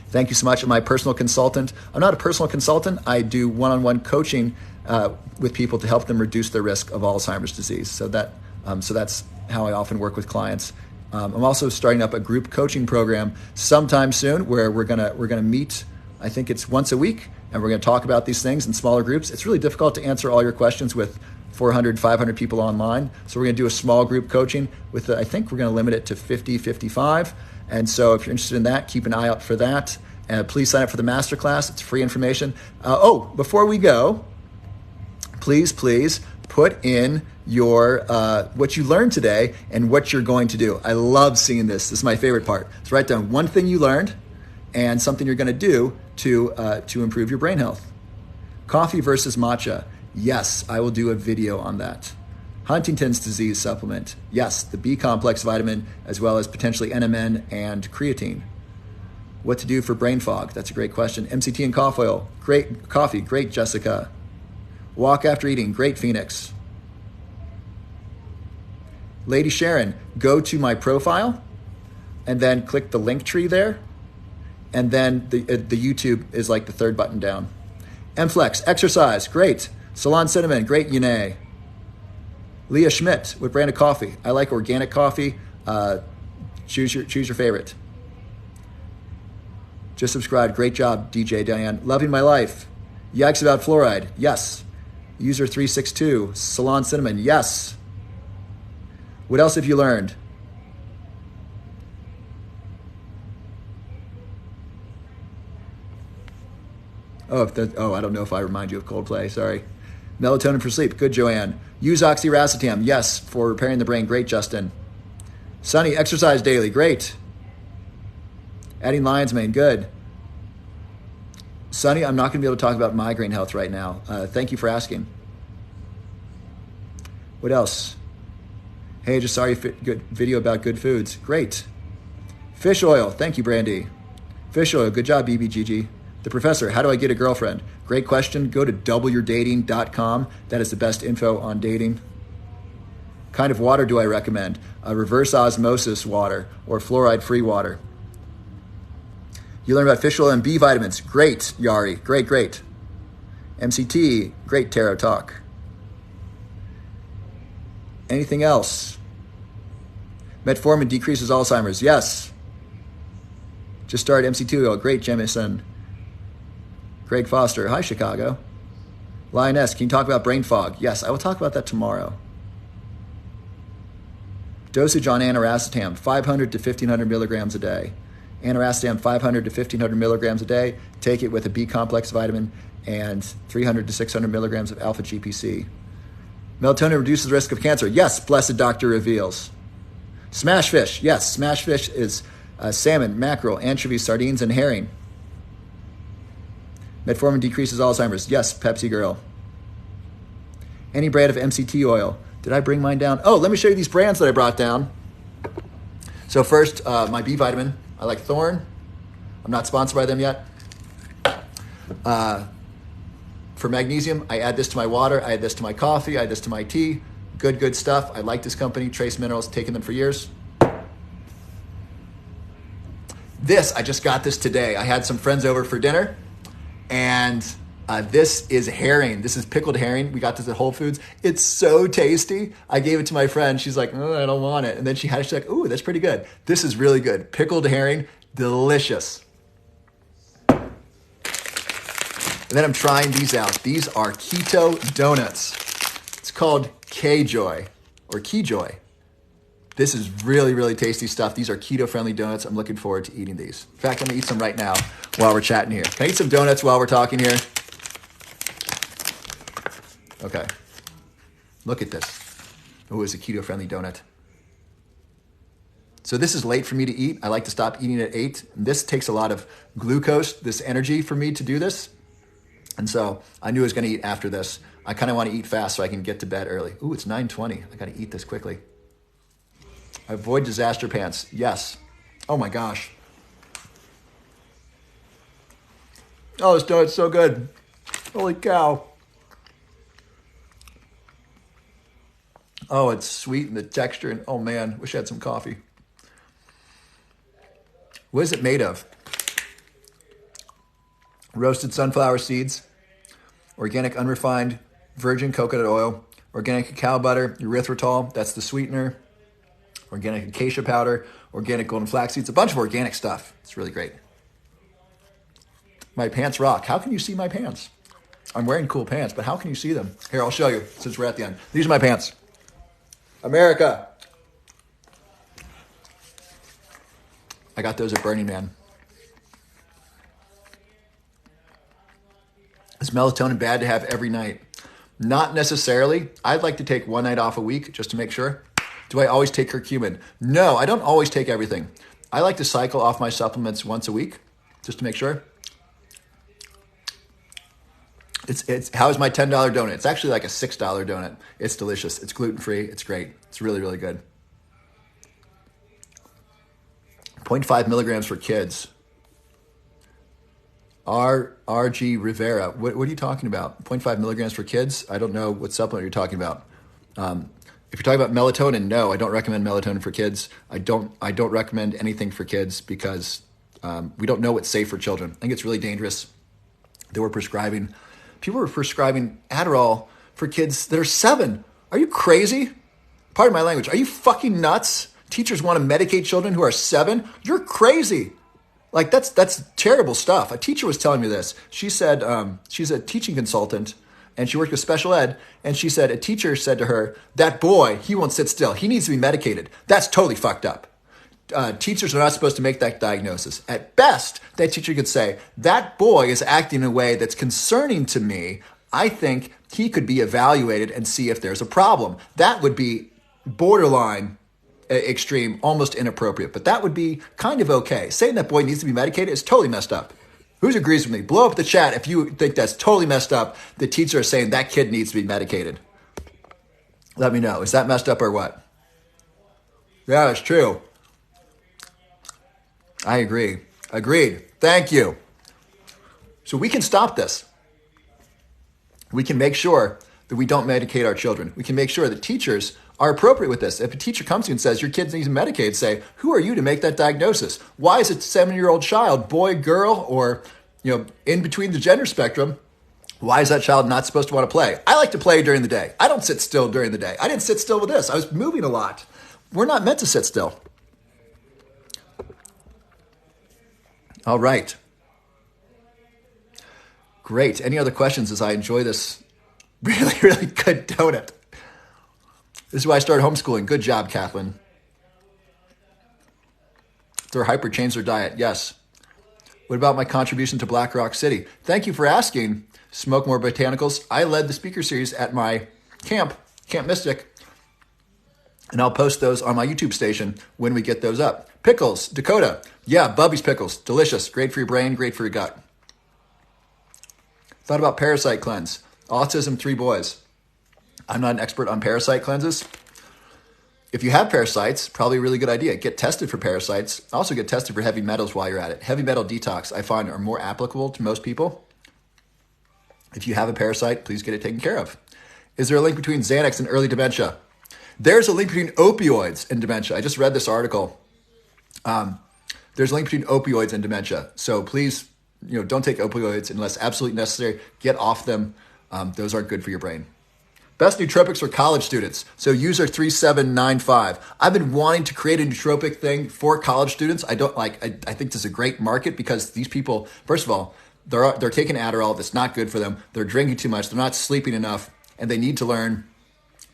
Thank you so much. I'm my personal consultant. I'm not a personal consultant. I do one-on-one coaching with people to help them reduce their risk of Alzheimer's disease. So that's how I often work with clients. I'm also starting up a group coaching program sometime soon where we're gonna meet. I think it's once a week, and we're gonna talk about these things in smaller groups. It's really difficult to answer all your questions with 400, 500 people online. So we're gonna do a small group coaching with, I think we're gonna limit it to 50, 55. And so if you're interested in that, keep an eye out for that. Please sign up for the masterclass. It's free information. Before we go, please, put in your what you learned today and what you're going to do. I love seeing this. This is my favorite part. So write down one thing you learned and something you're going to do to improve your brain health. Coffee versus matcha. Yes, I will do a video on that. Huntington's disease supplement. Yes, the B complex vitamin, as well as potentially NMN and creatine. What to do for brain fog? That's a great question. MCT and cough oil. Great coffee. Great, Jessica. Walk after eating. Great, Phoenix. Lady Sharon, go to my profile and then click the link tree there. And then the YouTube is like the third button down. MFlex, exercise. Great. Salon Cinnamon. Great, Yune. Leah Schmidt, what brand of coffee? I like organic coffee. Choose your favorite. Just subscribed. Great job, DJ Diane. Loving my life. Yikes about fluoride. Yes. User 362. Salon Cinnamon. Yes. What else have you learned? I don't know if I remind you of Coldplay. Sorry. Melatonin for sleep. Good, Joanne. Use oxiracetam. Yes, for repairing the brain. Great, Justin. Sunny, exercise daily. Great. Adding lion's mane. Good. Sunny, I'm not going to be able to talk about migraine health right now. Thank you for asking. What else? Hey, just saw your good video about good foods. Great. Fish oil. Thank you, Brandy. Fish oil. Good job, BBGG. The Professor, how do I get a girlfriend? Great question. Go to doubleyourdating.com. That is the best info on dating. Kind of water do I recommend? A reverse osmosis water or fluoride-free water. You learn about fish oil and B vitamins. Great, Yari. Great. MCT. Great, Tarot Talk. Anything else? Metformin decreases Alzheimer's. Yes. Just started MCT oil. Great, Jemison. Greg Foster. Hi, Chicago. Lioness, can you talk about brain fog? Yes, I will talk about that tomorrow. Dosage on aniracetam, 500 to 1,500 milligrams a day. Aniracetam, 500 to 1,500 milligrams a day. Take it with a B complex vitamin and 300 to 600 milligrams of alpha GPC. Melatonin reduces the risk of cancer. Yes, blessed doctor reveals. Smash fish. Yes, smash fish is salmon, mackerel, anchovies, sardines, and herring. Metformin decreases Alzheimer's. Yes, Pepsi Girl. Any brand of MCT oil. Did I bring mine down? Oh, let me show you these brands that I brought down. So first, my B vitamin. I like Thorne. I'm not sponsored by them yet. For magnesium, I add this to my water. I add this to my coffee. I add this to my tea. Good stuff. I like this company, Trace Minerals, taken them for years. This, I just got this today. I had some friends over for dinner. And this is herring. This is pickled herring. We got this at Whole Foods. It's so tasty. I gave it to my friend. She's like, oh, I don't want it. And then she had it. She's like, ooh, that's pretty good. This is really good. Pickled herring, delicious. And then I'm trying these out. These are keto donuts. It's called K-Joy or Keyjoy. This is really tasty stuff. These are keto-friendly donuts. I'm looking forward to eating these. In fact, I'm gonna eat some right now while we're chatting here. Can I eat some donuts while we're talking here? Okay. Look at this. Oh, it's a keto-friendly donut. So this is late for me to eat. I like to stop eating at 8. And this takes a lot of glucose, this energy for me to do this. And so I knew I was gonna eat after this. I kind of want to eat fast so I can get to bed early. Ooh, it's 9:20. I gotta eat this quickly. Avoid disaster pants. Yes. Oh my gosh. Oh, this donut's so good. Holy cow. Oh, it's sweet and the texture. And oh man, wish I had some coffee. What is it made of? Roasted sunflower seeds, organic unrefined virgin coconut oil, organic cacao butter, erythritol, that's the sweetener, organic acacia powder, organic golden flax seeds, a bunch of organic stuff. It's really great. My pants rock. How can you see my pants? I'm wearing cool pants, but how can you see them? Here, I'll show you since we're at the end. These are my pants. America. I got those at Burning Man. Is melatonin bad to have every night? Not necessarily. I'd like to take one night off a week just to make sure. Do I always take curcumin? No, I don't always take everything. I like to cycle off my supplements once a week just to make sure. It's how is my $10 donut? It's actually like a $6 donut. It's delicious. It's gluten-free. It's great. It's really, really good. 0.5 milligrams for kids. R.G. Rivera. What are you talking about? 0.5 milligrams for kids? I don't know what supplement you're talking about. If you're talking about melatonin, no, I don't recommend melatonin for kids. I don't recommend anything for kids because we don't know what's safe for children. I think it's really dangerous. People were prescribing Adderall for kids that are 7. Are you crazy? Pardon my language. Are you fucking nuts? Teachers want to medicate children who are 7? You're crazy. Like that's terrible stuff. A teacher was telling me this. She said she's a teaching consultant and she worked with special ed. And she said a teacher said to her, that boy, he won't sit still. He needs to be medicated. That's totally fucked up. Teachers are not supposed to make that diagnosis. At best, that teacher could say, that boy is acting in a way that's concerning to me. I think he could be evaluated and see if there's a problem. That would be borderline extreme, almost inappropriate, but that would be kind of okay. Saying that boy needs to be medicated is totally messed up. Who agrees with me? Blow up the chat if you think that's totally messed up. The teacher is saying that kid needs to be medicated. Let me know. Is that messed up or what? Yeah, it's true. I agree. Agreed. Thank you. So we can stop this. We can make sure that we don't medicate our children. We can make sure that teachers are appropriate with this. If a teacher comes to you and says, your kid needs Medicaid, say, who are you to make that diagnosis? Why is a 7-year-old child, boy, girl, or in between the gender spectrum, why is that child not supposed to want to play? I like to play during the day. I don't sit still during the day. I didn't sit still with this. I was moving a lot. We're not meant to sit still. All right. Great. Any other questions as I enjoy this really, really good donut? This is why I started homeschooling. Good job, Kathleen. Their hyper changed their diet. Yes. What about my contribution to Black Rock City? Thank you for asking. Smoke More Botanicals. I led the speaker series at my camp, Camp Mystic. And I'll post those on my YouTube station when we get those up. Pickles, Dakota. Yeah, Bubby's pickles. Delicious. Great for your brain, great for your gut. Thought about parasite cleanse. Autism, 3 boys. I'm not an expert on parasite cleanses. If you have parasites, probably a really good idea. Get tested for parasites. Also get tested for heavy metals while you're at it. Heavy metal detox, I find, are more applicable to most people. If you have a parasite, please get it taken care of. Is there a link between Xanax and early dementia? There's a link between opioids and dementia. I just read this article. There's a link between opioids and dementia. So please, don't take opioids unless absolutely necessary. Get off them. Those aren't good for your brain. Best nootropics for college students. So user 3795. I've been wanting to create a nootropic thing for college students. I think this is a great market because these people, first of all, they're taking Adderall that's not good for them. They're drinking too much. They're not sleeping enough, and they need to learn.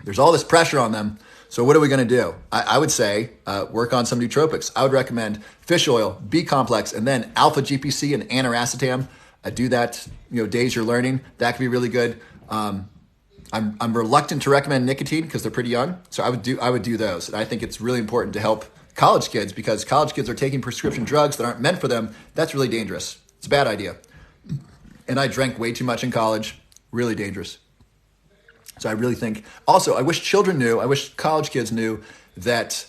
There's all this pressure on them. So what are we going to do? I would say work on some nootropics. I would recommend fish oil, B complex, and then alpha GPC and aniracetam. Do that, days you're learning. That could be really good. I'm reluctant to recommend nicotine because they're pretty young. So I would do those. And I think it's really important to help college kids because college kids are taking prescription drugs that aren't meant for them. That's really dangerous. It's a bad idea. And I drank way too much in college. Really dangerous. So I really think, also, I wish college kids knew that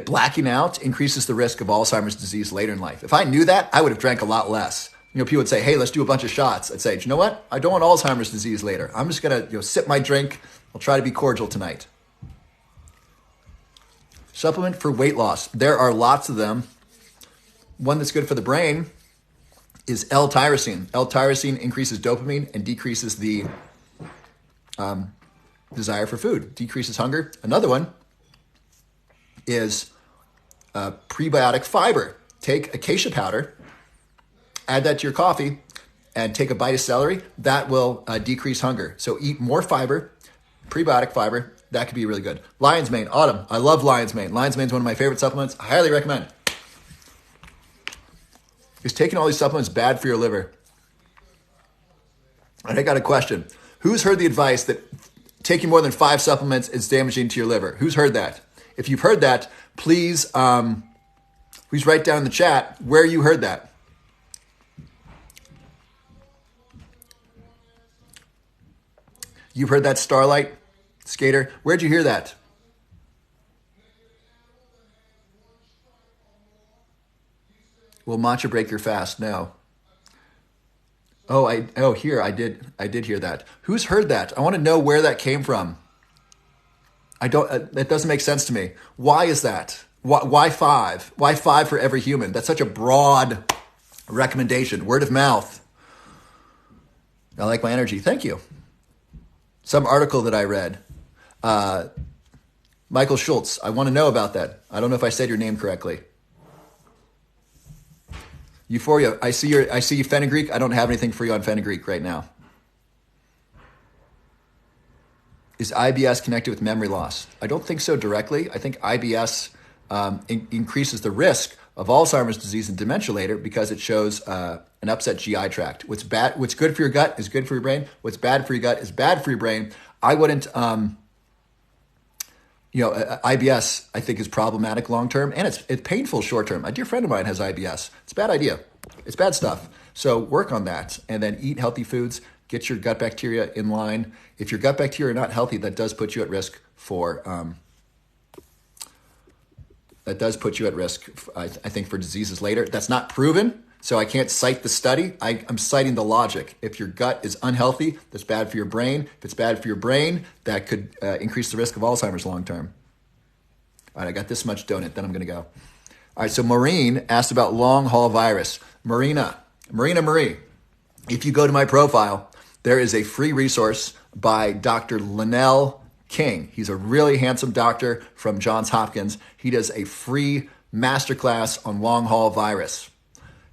blacking out increases the risk of Alzheimer's disease later in life. If I knew that, I would have drank a lot less. People would say, hey, let's do a bunch of shots. I'd say, do you know what? I don't want Alzheimer's disease later. I'm just going to sip my drink. I'll try to be cordial tonight. Supplement for weight loss. There are lots of them. One that's good for the brain is L-tyrosine. L-tyrosine increases dopamine and decreases the desire for food, decreases hunger. Another one is prebiotic fiber. Take acacia powder, add that to your coffee, and take a bite of celery. That will decrease hunger. So eat more fiber, prebiotic fiber. That could be really good. Lion's mane, Autumn. I love lion's mane. Lion's mane is one of my favorite supplements. I highly recommend. Is taking all these supplements bad for your liver? And I got a question. Who's heard the advice that taking more than 5 supplements is damaging to your liver? Who's heard that? If you've heard that, please write down in the chat where you heard that. You've heard that, Starlight Skater? Where'd you hear that? Will matcha break your fast? No. Here I did hear that. Who's heard that? I want to know where that came from. That doesn't make sense to me. Why is that? Why 5? Why 5 for every human? That's such a broad recommendation. Word of mouth. I like my energy. Thank you. Some article that I read. Michael Schultz. I want to know about that. I don't know if I said your name correctly. Euphoria. I see you fenugreek. I don't have anything for you on fenugreek right now. Is IBS connected with memory loss? I don't think so directly. I think IBS increases the risk of Alzheimer's disease and dementia later because it shows an upset GI tract. What's good for your gut is good for your brain. What's bad for your gut is bad for your brain. I wouldn't, IBS I think is problematic long term and it's painful short term. A dear friend of mine has IBS. It's a bad idea. It's bad stuff. So work on that and then eat healthy foods. Get your gut bacteria in line. If your gut bacteria are not healthy, that does put you at risk for I think, for diseases later. That's not proven, so I can't cite the study. I'm citing the logic. If your gut is unhealthy, that's bad for your brain. If it's bad for your brain, that could increase the risk of Alzheimer's long term. All right, I got this much donut, then I'm going to go. All right, so Maureen asked about long haul virus. Marina Marie, if you go to my profile, there is a free resource by Dr. Linnell King. He's a really handsome doctor from Johns Hopkins. He does a free masterclass on long haul virus.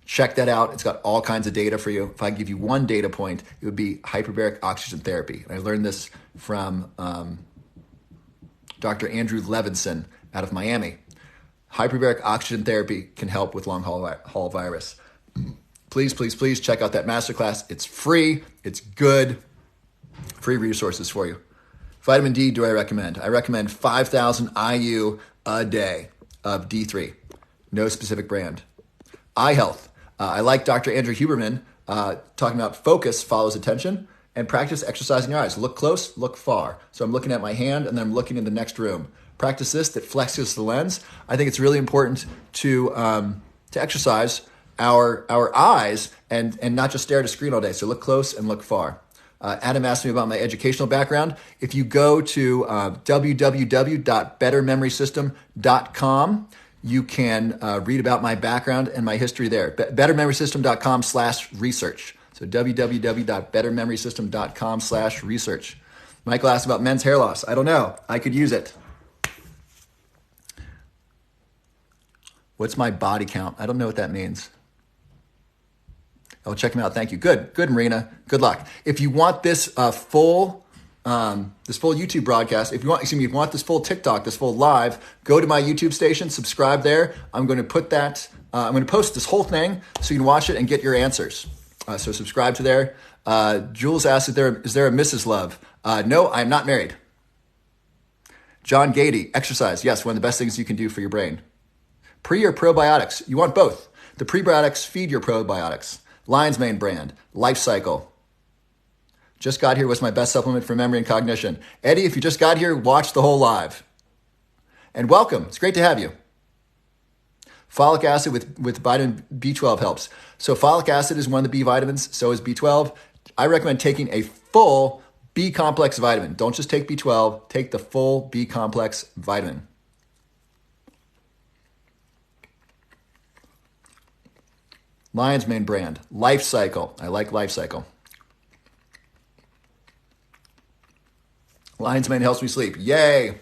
Check that out. It's got all kinds of data for you. If I give you one data point, it would be hyperbaric oxygen therapy. And I learned this from Dr. Andrew Levinson out of Miami. Hyperbaric oxygen therapy can help with long haul virus. Please check out that masterclass. It's free. It's good. Free resources for you. Vitamin D, do I recommend? I recommend 5,000 IU a day of D3. No specific brand. Eye health. I like Dr. Andrew Huberman talking about focus follows attention and practice exercising your eyes. Look close, look far. So I'm looking at my hand and then I'm looking in the next room. Practice this that flexes the lens. I think it's really important to exercise our eyes and not just stare at a screen all day. So look close and look far. Adam asked me about my educational background. If you go to www.bettermemorysystem.com, you can read about my background and my history there. Bettermemorysystem.com/research. So www.bettermemorysystem.com/research. Michael asked about men's hair loss. I don't know. I could use it. What's my body count? I don't know what that means. Oh, check him out. Thank you. Good, Marina. Good luck. If you want this full YouTube broadcast, if you want this full TikTok, this full live, go to my YouTube station, subscribe there. I'm going to put that. I'm going to post this whole thing so you can watch it and get your answers. So subscribe to there. Jules asked, is there a Mrs. Love? No, I'm not married. John Gady, exercise. Yes, one of the best things you can do for your brain. Pre or probiotics? You want both. The prebiotics feed your probiotics. Lion's Mane brand, Life Cycle. Just got here. What's my best supplement for memory and cognition? Eddie, if you just got here, watch the whole live. And welcome. It's great to have you. Folic acid with vitamin B12 helps. So folic acid is one of the B vitamins. So is B12. I recommend taking a full B complex vitamin. Don't just take B12. Take the full B complex vitamin. Lion's Mane brand, Life Cycle. I like Life Cycle. Lion's Mane helps me sleep. Yay.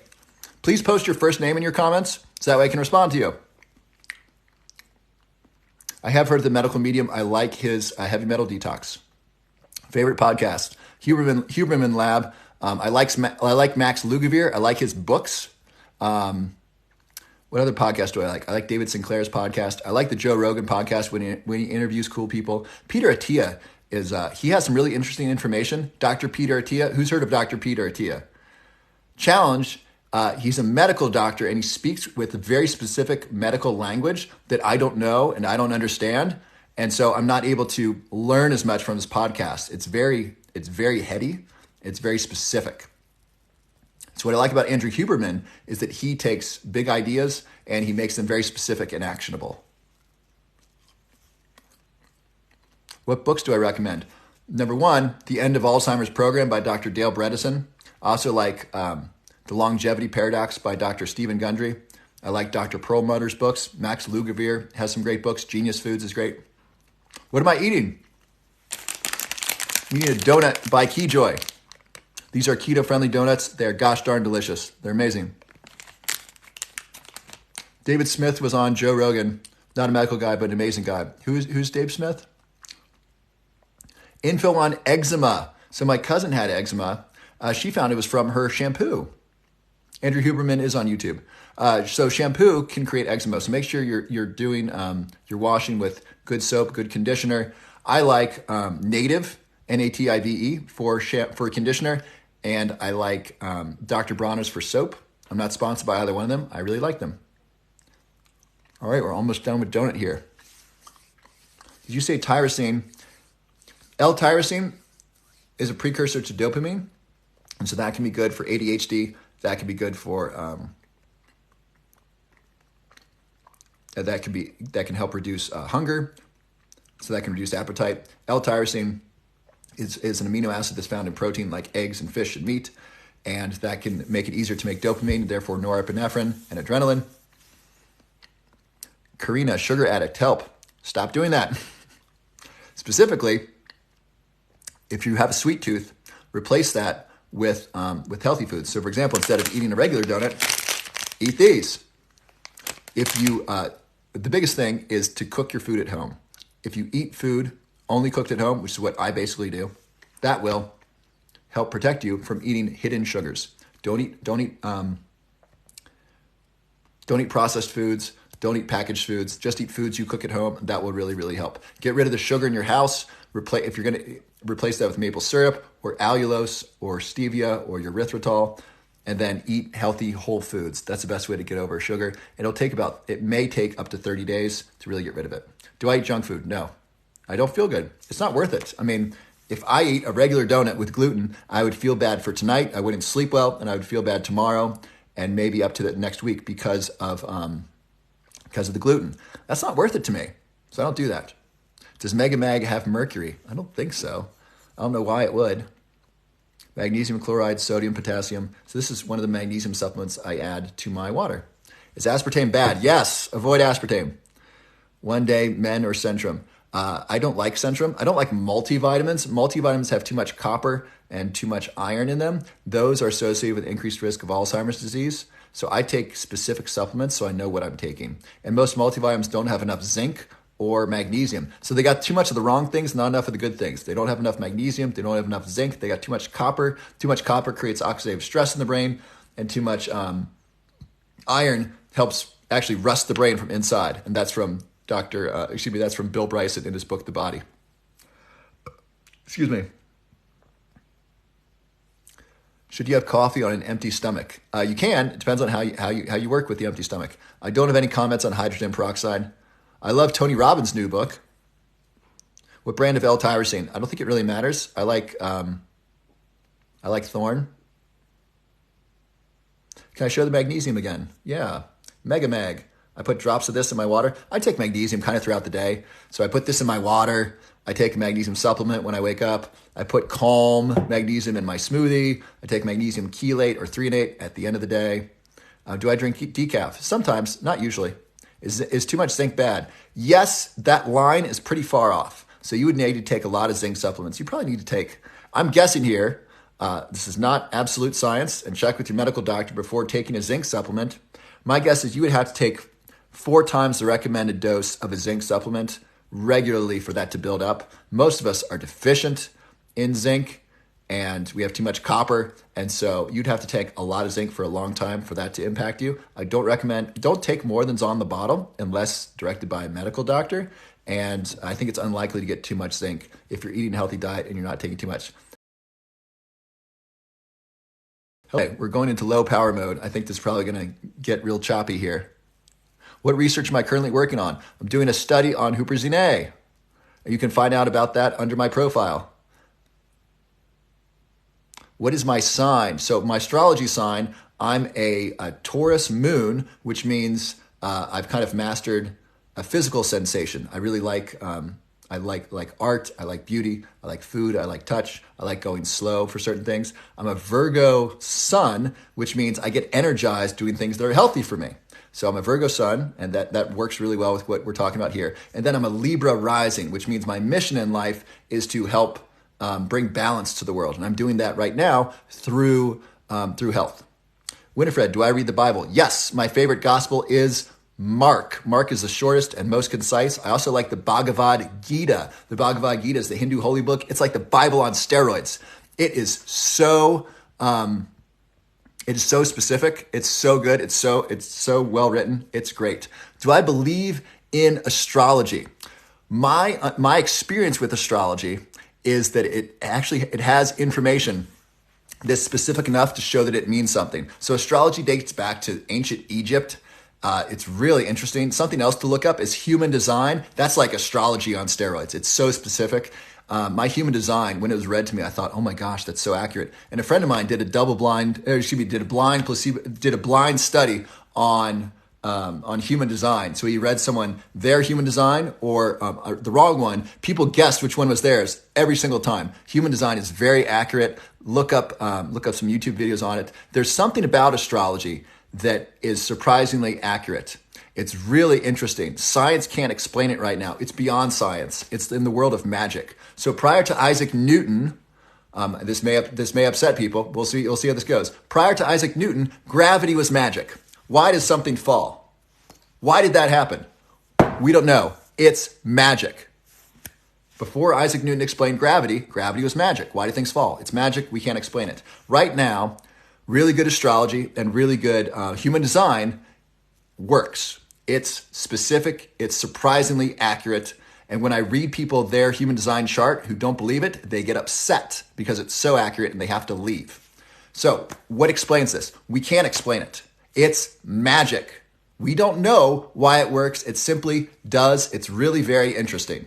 Please post your first name in your comments so that way I can respond to you. I have heard the medical medium. I like his heavy metal detox. Favorite podcast, Huberman Lab. I like Max Lugavere. I like his books. What other podcast do I like? I like David Sinclair's podcast. I like the Joe Rogan podcast when he interviews cool people. Peter Attia is he has some really interesting information. Dr. Peter Attia, who's heard of Dr. Peter Attia? Challenge, he's a medical doctor and he speaks with a very specific medical language that I don't know and I don't understand. And so I'm not able to learn as much from his podcast. It's very heady. It's very specific. So what I like about Andrew Huberman is that he takes big ideas and he makes them very specific and actionable. What books do I recommend? Number one, The End of Alzheimer's Program by Dr. Dale Bredesen. I also like The Longevity Paradox by Dr. Stephen Gundry. I like Dr. Perlmutter's books. Max Lugavere has some great books. Genius Foods is great. What am I eating? I'm eating a donut by Keyjoy. These are keto-friendly donuts. They're gosh darn delicious. They're amazing. David Smith was on Joe Rogan. Not a medical guy, but an amazing guy. Who's Dave Smith? Info on eczema. So my cousin had eczema. She found it was from her shampoo. Andrew Huberman is on YouTube. So shampoo can create eczema. So make sure you're doing you're washing with good soap, good conditioner. I like Native, Native for conditioner, and I like Dr. Bronner's for soap. I'm not sponsored by either one of them. I really like them. All right, we're almost done with donut here. Did you say tyrosine? L-tyrosine is a precursor to dopamine, and so that can be good for ADHD. That can be good for that can help reduce hunger, so that can reduce appetite. L-tyrosine is an amino acid that's found in protein like eggs and fish and meat, and that can make it easier to make dopamine, therefore norepinephrine and adrenaline. Karina, sugar addict, help. Stop doing that. Specifically, if you have a sweet tooth, replace that with healthy foods. So for example, instead of eating a regular donut, eat these. If you, the biggest thing is to cook your food at home. If you eat food only cooked at home, which is what I basically do, that will help protect you from eating hidden sugars. Don't eat processed foods. Don't eat packaged foods. Just eat foods you cook at home. That will really, really help. Get rid of the sugar in your house. If you're going to replace that with maple syrup or allulose or stevia or erythritol, and then eat healthy whole foods. That's the best way to get over sugar. It may take up to 30 days to really get rid of it. Do I eat junk food? No. I don't feel good. It's not worth it. I mean, if I eat a regular donut with gluten, I would feel bad for tonight. I wouldn't sleep well, and I would feel bad tomorrow, and maybe up to the next week because of the gluten. That's not worth it to me. So I don't do that. Does Mega Mag have mercury? I don't think so. I don't know why it would. Magnesium chloride, sodium, potassium. So this is one of the magnesium supplements I add to my water. Is aspartame bad? Yes. Avoid aspartame. One Day Men or Centrum. I don't like Centrum. I don't like multivitamins. Multivitamins have too much copper and too much iron in them. Those are associated with increased risk of Alzheimer's disease. So I take specific supplements so I know what I'm taking. And most multivitamins don't have enough zinc or magnesium. So they got too much of the wrong things, not enough of the good things. They don't have enough magnesium. They don't have enough zinc. They got too much copper. Too much copper creates oxidative stress in the brain, and too much iron helps actually rust the brain from inside. And that's from that's from Bill Bryson in his book, The Body. Excuse me. Should you have coffee on an empty stomach? You can. It depends on how you work with the empty stomach. I don't have any comments on hydrogen peroxide. I love Tony Robbins' new book. What brand of L-tyrosine? I don't think it really matters. I like Thorne. Can I show the magnesium again? Yeah. Mega Mag. I put drops of this in my water. I take magnesium kind of throughout the day. So I put this in my water. I take a magnesium supplement when I wake up. I put Calm magnesium in my smoothie. I take magnesium chelate or threonate at the end of the day. Do I drink decaf? Sometimes, not usually. Is too much zinc bad? Yes, that line is pretty far off. So you would need to take a lot of zinc supplements. You probably need to take, I'm guessing here, this is not absolute science, and check with your medical doctor before taking a zinc supplement. My guess is you would have to take 4 times the recommended dose of a zinc supplement regularly for that to build up. Most of us are deficient in zinc, and we have too much copper, and so you'd have to take a lot of zinc for a long time for that to impact you. I don't take more than's on the bottle unless directed by a medical doctor, And I think it's unlikely to get too much zinc if you're eating a healthy diet and you're not taking too much. Okay, we're going into low power mode. I think this is probably going to get real choppy here. What research am I currently working on? I'm doing a study on Huperzine. You can find out about that under my profile. What is my sign? So my astrology sign, I'm a Taurus moon, which means I've kind of mastered a physical sensation. I really like I like art, I like beauty, I like food, I like touch, I like going slow for certain things. I'm a Virgo sun, which means I get energized doing things that are healthy for me. So I'm a Virgo sun, and that works really well with what we're talking about here. And then I'm a Libra rising, which means my mission in life is to help bring balance to the world. And I'm doing that right now through health. Winifred, do I read the Bible? Yes, my favorite gospel is Mark. Mark is the shortest and most concise. I also like the Bhagavad Gita. The Bhagavad Gita is the Hindu holy book. It's like the Bible on steroids. It is so specific. It's so good. It's so well written. It's great. Do I believe in astrology? My experience with astrology is that it has information that's specific enough to show that it means something. So astrology dates back to ancient Egypt. It's really interesting. Something else to look up is human design. That's like astrology on steroids. It's so specific. My human design, when it was read to me, I thought, oh my gosh, that's so accurate. And a friend of mine did a blind study on human design. So he read their human design or the wrong one. People guessed which one was theirs every single time. Human design is very accurate. Look up some YouTube videos on it. There's something about astrology that is surprisingly accurate. It's really interesting. Science can't explain it right now. It's beyond science. It's in the world of magic. So prior to Isaac Newton, this may upset people. We'll see how this goes. Prior to Isaac Newton, gravity was magic. Why does something fall? Why did that happen? We don't know. It's magic. Before Isaac Newton explained gravity was magic. Why do things fall? It's magic. We can't explain it. Right now, really good astrology and really good human design works. It's specific. It's surprisingly accurate. And when I read people their human design chart who don't believe it, they get upset because it's so accurate and they have to leave. So what explains this? We can't explain it. It's magic. We don't know why it works. It simply does. It's really very interesting.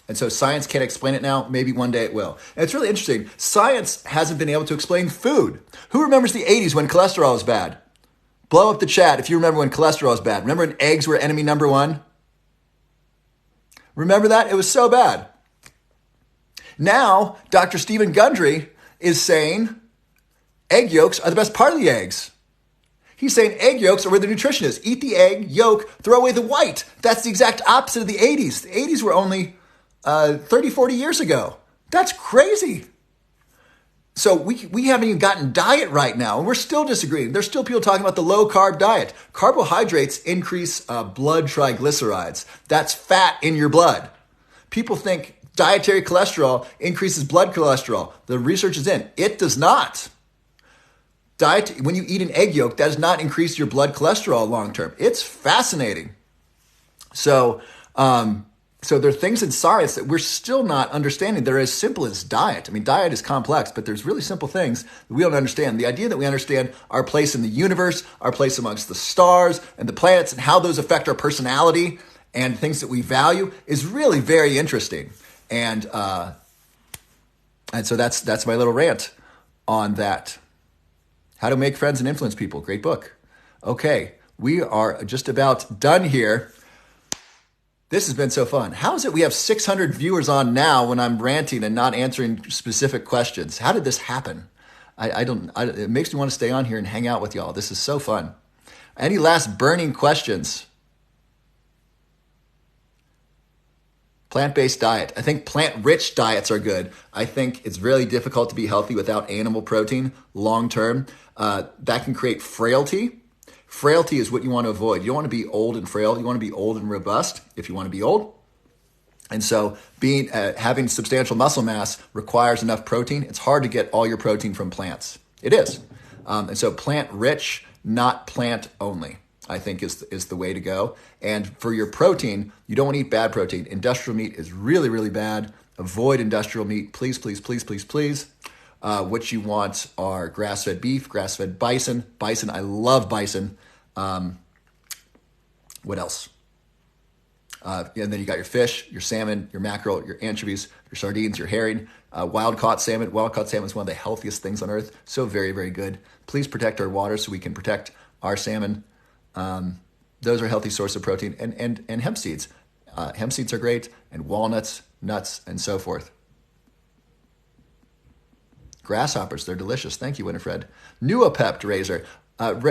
And so science can't explain it now. Maybe one day it will. And it's really interesting. Science hasn't been able to explain food. Who remembers the 80s when cholesterol was bad? Blow up the chat if you remember when cholesterol was bad. Remember when eggs were enemy number one? Remember that? It was so bad. Now, Dr. Stephen Gundry is saying egg yolks are the best part of the eggs. He's saying egg yolks are where the nutrition is. Eat the egg, yolk, throw away the white. That's the exact opposite of the 80s. The 80s were only 30, 40 years ago. That's crazy. So we haven't even gotten diet right now, and we're still disagreeing. There's still people talking about the low-carb diet. Carbohydrates increase blood triglycerides. That's fat in your blood. People think dietary cholesterol increases blood cholesterol. The research is in. It does not. When you eat an egg yolk, that does not increase your blood cholesterol long-term. It's fascinating. So there are things in science that we're still not understanding. They're as simple as diet. I mean, diet is complex, but there's really simple things that we don't understand. The idea that we understand our place in the universe, our place amongst the stars and the planets, and how those affect our personality and things that we value is really very interesting. And so that's my little rant on that. How to Make Friends and Influence People. Great book. Okay, we are just about done here. This has been so fun. How is it we have 600 viewers on now when I'm ranting and not answering specific questions? How did this happen? It makes me want to stay on here and hang out with y'all. This is so fun. Any last burning questions? Plant-based diet. I think plant-rich diets are good. I think it's really difficult to be healthy without animal protein long-term. That can create frailty. Frailty is what you want to avoid. You don't want to be old and frail. You want to be old and robust if you want to be old. And so having substantial muscle mass requires enough protein. It's hard to get all your protein from plants. It is. And so plant-rich, not plant-only. I think is the way to go. And for your protein, you don't want to eat bad protein. Industrial meat is really, really bad. Avoid industrial meat, please, please, please, please, please. What you want are grass-fed beef, grass-fed bison. Bison, I love bison. What else? And then you got your fish, your salmon, your mackerel, your anchovies, your sardines, your herring, wild-caught salmon. Wild-caught salmon is one of the healthiest things on earth. So very, very good. Please protect our water so we can protect our salmon. Those are a healthy source of protein. And hemp seeds. Hemp seeds are great. And walnuts, nuts, and so forth. Grasshoppers, they're delicious. Thank you, Winifred. Nuopept razor.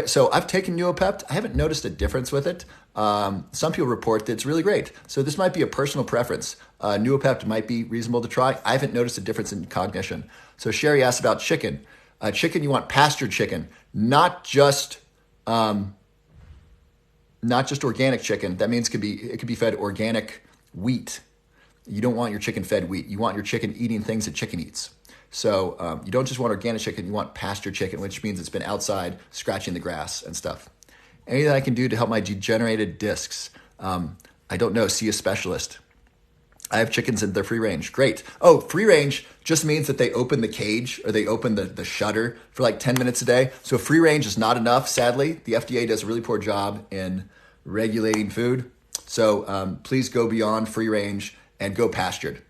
So I've taken Nuopept. I haven't noticed a difference with it. Some people report that it's really great. So this might be a personal preference. Nuopept might be reasonable to try. I haven't noticed a difference in cognition. So Sherry asked about chicken. Chicken, you want pastured chicken, not just organic chicken. That means it could be fed organic wheat. You don't want your chicken fed wheat. You want your chicken eating things that chicken eats. So you don't just want organic chicken, you want pastured chicken, which means it's been outside scratching the grass and stuff. Anything I can do to help my degenerated discs? I don't know, see a specialist. I have chickens and they're free range. Great. Oh, free range just means that they open the cage or they open the shutter for like 10 minutes a day. So free range is not enough, sadly. The FDA does a really poor job in regulating food. So please go beyond free range and go pastured.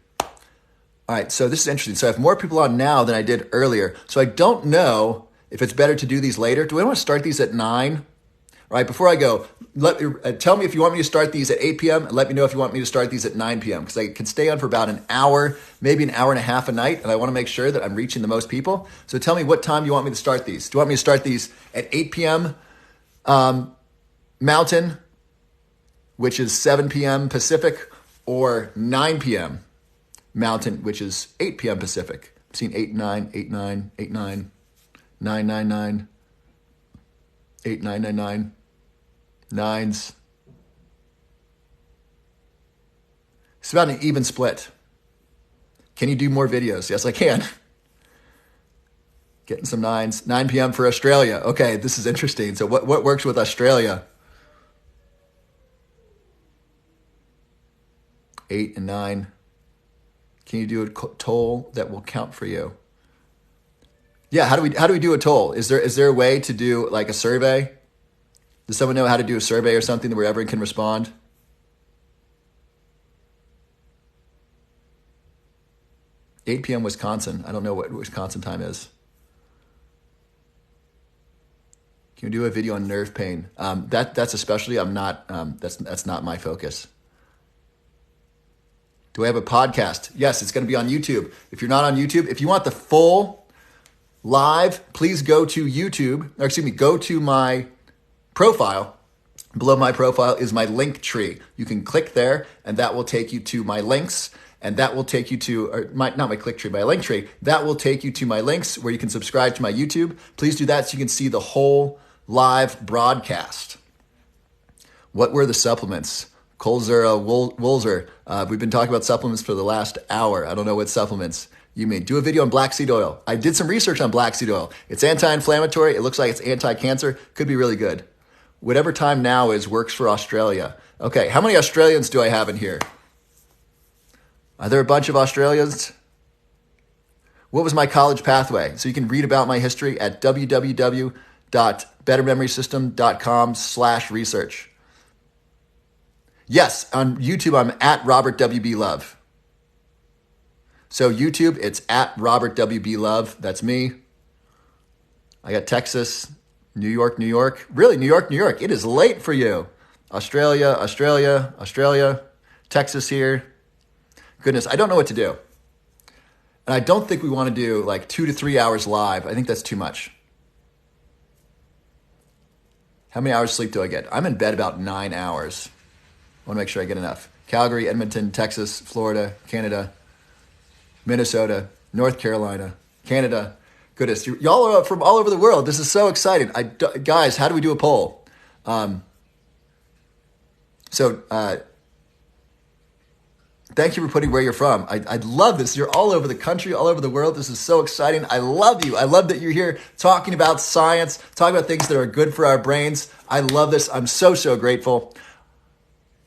All right, so this is interesting. So I have more people on now than I did earlier. So I don't know if it's better to do these later. Do we want to start these at 9? All right, before I go, tell me if you want me to start these at 8 p.m. and let me know if you want me to start these at 9 p.m. because I can stay on for about an hour, maybe an hour and a half a night, and I want to make sure that I'm reaching the most people. So tell me what time you want me to start these. Do you want me to start these at 8 p.m. Mountain, which is 7 p.m. Pacific, or 9 p.m. Mountain, which is 8 p.m. Pacific. I've seen 8, 9, 8, 9, 8, 9, 9, 9, 9, 8, 9, 9, 9, 9s. It's about an even split. Can you do more videos? Yes, I can. Getting some 9s. 9 p.m. for Australia. Okay, this is interesting. So what works with Australia? 8 and 9. Can you do a toll that will count for you? Yeah, how do we do a toll? Is there a way to do like a survey? Does someone know how to do a survey or something where everyone can respond? $8 p.m. Wisconsin. I don't know what Wisconsin time is. Can you do a video on nerve pain? That's especially, I'm not, that's not my focus. Do I have a podcast? Yes, it's going to be on YouTube. If you're not on YouTube, if you want the full live, please go to YouTube, or excuse me, go to my profile. Below my profile is my link tree. You can click there and that will take you to my links, and that will take you to, or not my click tree, my link tree. That will take you to my links where you can subscribe to my YouTube. Please do that so you can see the whole live broadcast. What were the supplements? Colzera, Wolzer. We've been talking about supplements for the last hour. I don't know what supplements you mean. Do a video on black seed oil. I did some research on black seed oil. It's anti-inflammatory. It looks like it's anti-cancer. Could be really good. Whatever time now is works for Australia. Okay, how many Australians do I have in here? Are there a bunch of Australians? What was my college pathway? So you can read about my history at www.bettermemorysystem.com/research. Yes, on YouTube, I'm at Robert W.B. Love. So YouTube, it's at Robert W.B. Love. That's me. I got Texas, New York, New York. Really, New York, New York. It is late for you. Australia, Australia, Australia. Texas here. Goodness, I don't know what to do. And I don't think we want to do like 2 to 3 hours live. I think that's too much. How many hours sleep do I get? I'm in bed about 9 hours. I want to make sure I get enough. Calgary, Edmonton, Texas, Florida, Canada, Minnesota, North Carolina, Canada. Goodness, y'all are from all over the world. This is so exciting. Guys, how do we do a poll? Thank you for putting where you're from. I love this. You're all over the country, all over the world. This is so exciting. I love you. I love that you're here talking about science, talking about things that are good for our brains. I love this. I'm so, so grateful.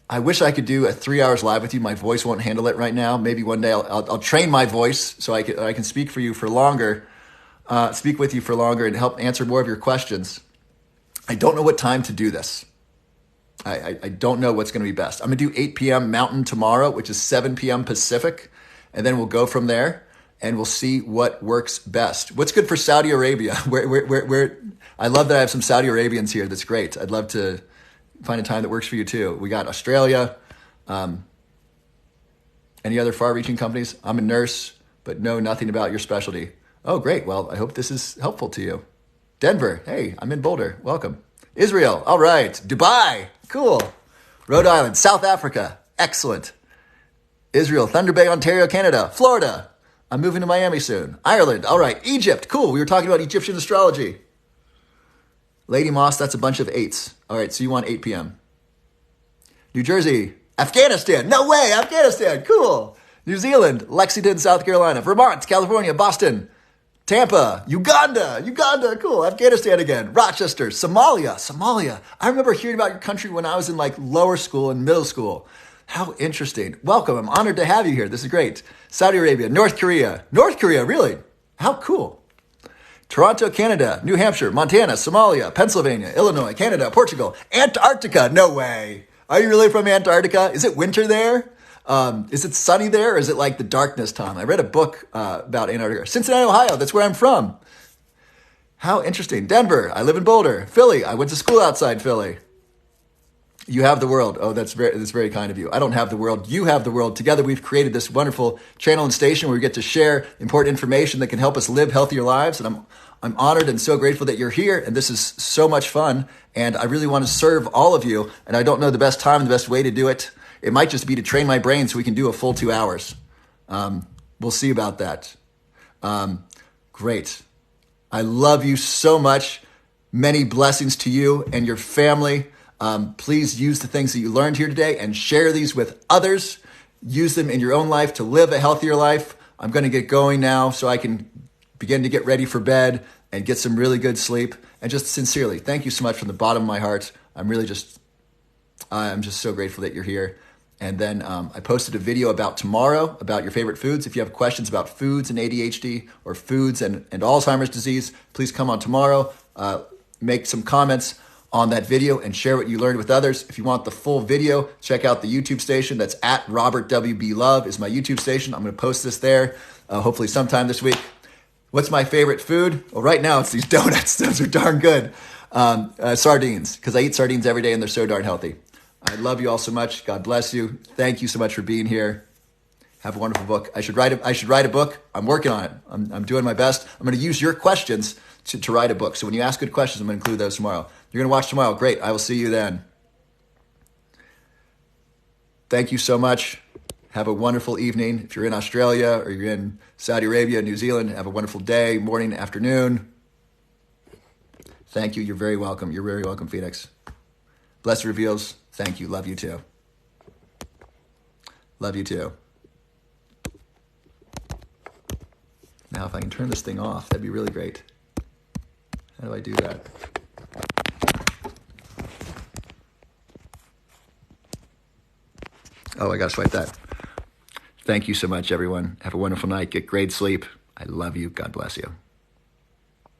I wish I could do a 3 hours live with you. My voice won't handle it right now. Maybe one day I'll train my voice so I can speak for you for longer, speak with you for longer and help answer more of your questions. I don't know what time to do this. I don't know what's going to be best. I'm going to do 8 p.m. Mountain tomorrow, which is 7 p.m. Pacific, and then we'll go from there and we'll see what works best. What's good for Saudi Arabia? Where I love that I have some Saudi Arabians here. That's great. I'd love to find a time that works for you too. We got Australia. Any other far-reaching companies? I'm a nurse, but know nothing about your specialty. Oh, great. Well, I hope this is helpful to you. Denver. Hey, I'm in Boulder. Welcome. Israel. All right. Dubai. Cool. Rhode Island. South Africa. Excellent. Israel. Thunder Bay, Ontario, Canada. Florida. I'm moving to Miami soon. Ireland. All right. Egypt. Cool. We were talking about Egyptian astrology. Lady Moss, that's a bunch of 8s. All right, so you want 8 p.m. New Jersey, Afghanistan. No way, Afghanistan. Cool. New Zealand, Lexington, South Carolina. Vermont, California, Boston, Tampa, Uganda. Cool. Afghanistan again. Rochester, Somalia. I remember hearing about your country when I was in like lower school and middle school. How interesting. Welcome. I'm honored to have you here. This is great. Saudi Arabia, North Korea, really? How cool. Toronto, Canada, New Hampshire, Montana, Somalia, Pennsylvania, Illinois, Canada, Portugal, Antarctica. No way. Are you really from Antarctica? Is it winter there? Is it sunny there? Or is it like the darkness time? I read a book about Antarctica. Cincinnati, Ohio. That's where I'm from. How interesting. Denver. I live in Boulder. Philly. I went to school outside Philly. You have the world. Oh, that's very kind of you. I don't have the world. You have the world. Together, we've created this wonderful channel and station where we get to share important information that can help us live healthier lives. And I'm honored and so grateful that you're here. And this is so much fun. And I really want to serve all of you. And I don't know the best time, the best way to do it. It might just be to train my brain so we can do a full 2 hours. We'll see about that. Great. I love you so much. Many blessings to you and your family. Please use the things that you learned here today and share these with others. Use them in your own life to live a healthier life. I'm going to get going now so I can begin to get ready for bed and get some really good sleep. And just sincerely, thank you so much from the bottom of my heart. I'm just so grateful that you're here. And then I posted a video about tomorrow about your favorite foods. If you have questions about foods and ADHD or foods and Alzheimer's disease, please come on tomorrow. Make some comments on that video and share what you learned with others. If you want the full video, check out the YouTube station. That's at Robert W.B. Love is my YouTube station. I'm going to post this there hopefully sometime this week. What's my favorite food? Well, right now it's these donuts. Those are darn good. Sardines, because I eat sardines every day and they're so darn healthy. I love you all so much. God bless you. Thank you so much for being here. Have a wonderful book. I should write a book. I'm working on it. I'm doing my best. I'm going to use your questions to write a book. So when you ask good questions, I'm going to include those tomorrow. You're going to watch tomorrow. Great. I will see you then. Thank you so much. Have a wonderful evening. If you're in Australia or you're in Saudi Arabia, New Zealand, have a wonderful day, morning, afternoon. Thank you. You're very welcome. You're very welcome, Phoenix. Blessed reveals. Thank you. Love you too. Love you too. Now, if I can turn this thing off, that'd be really great. How do I do that? Oh, I got to swipe that. Thank you so much, everyone. Have a wonderful night. Get great sleep. I love you. God bless you.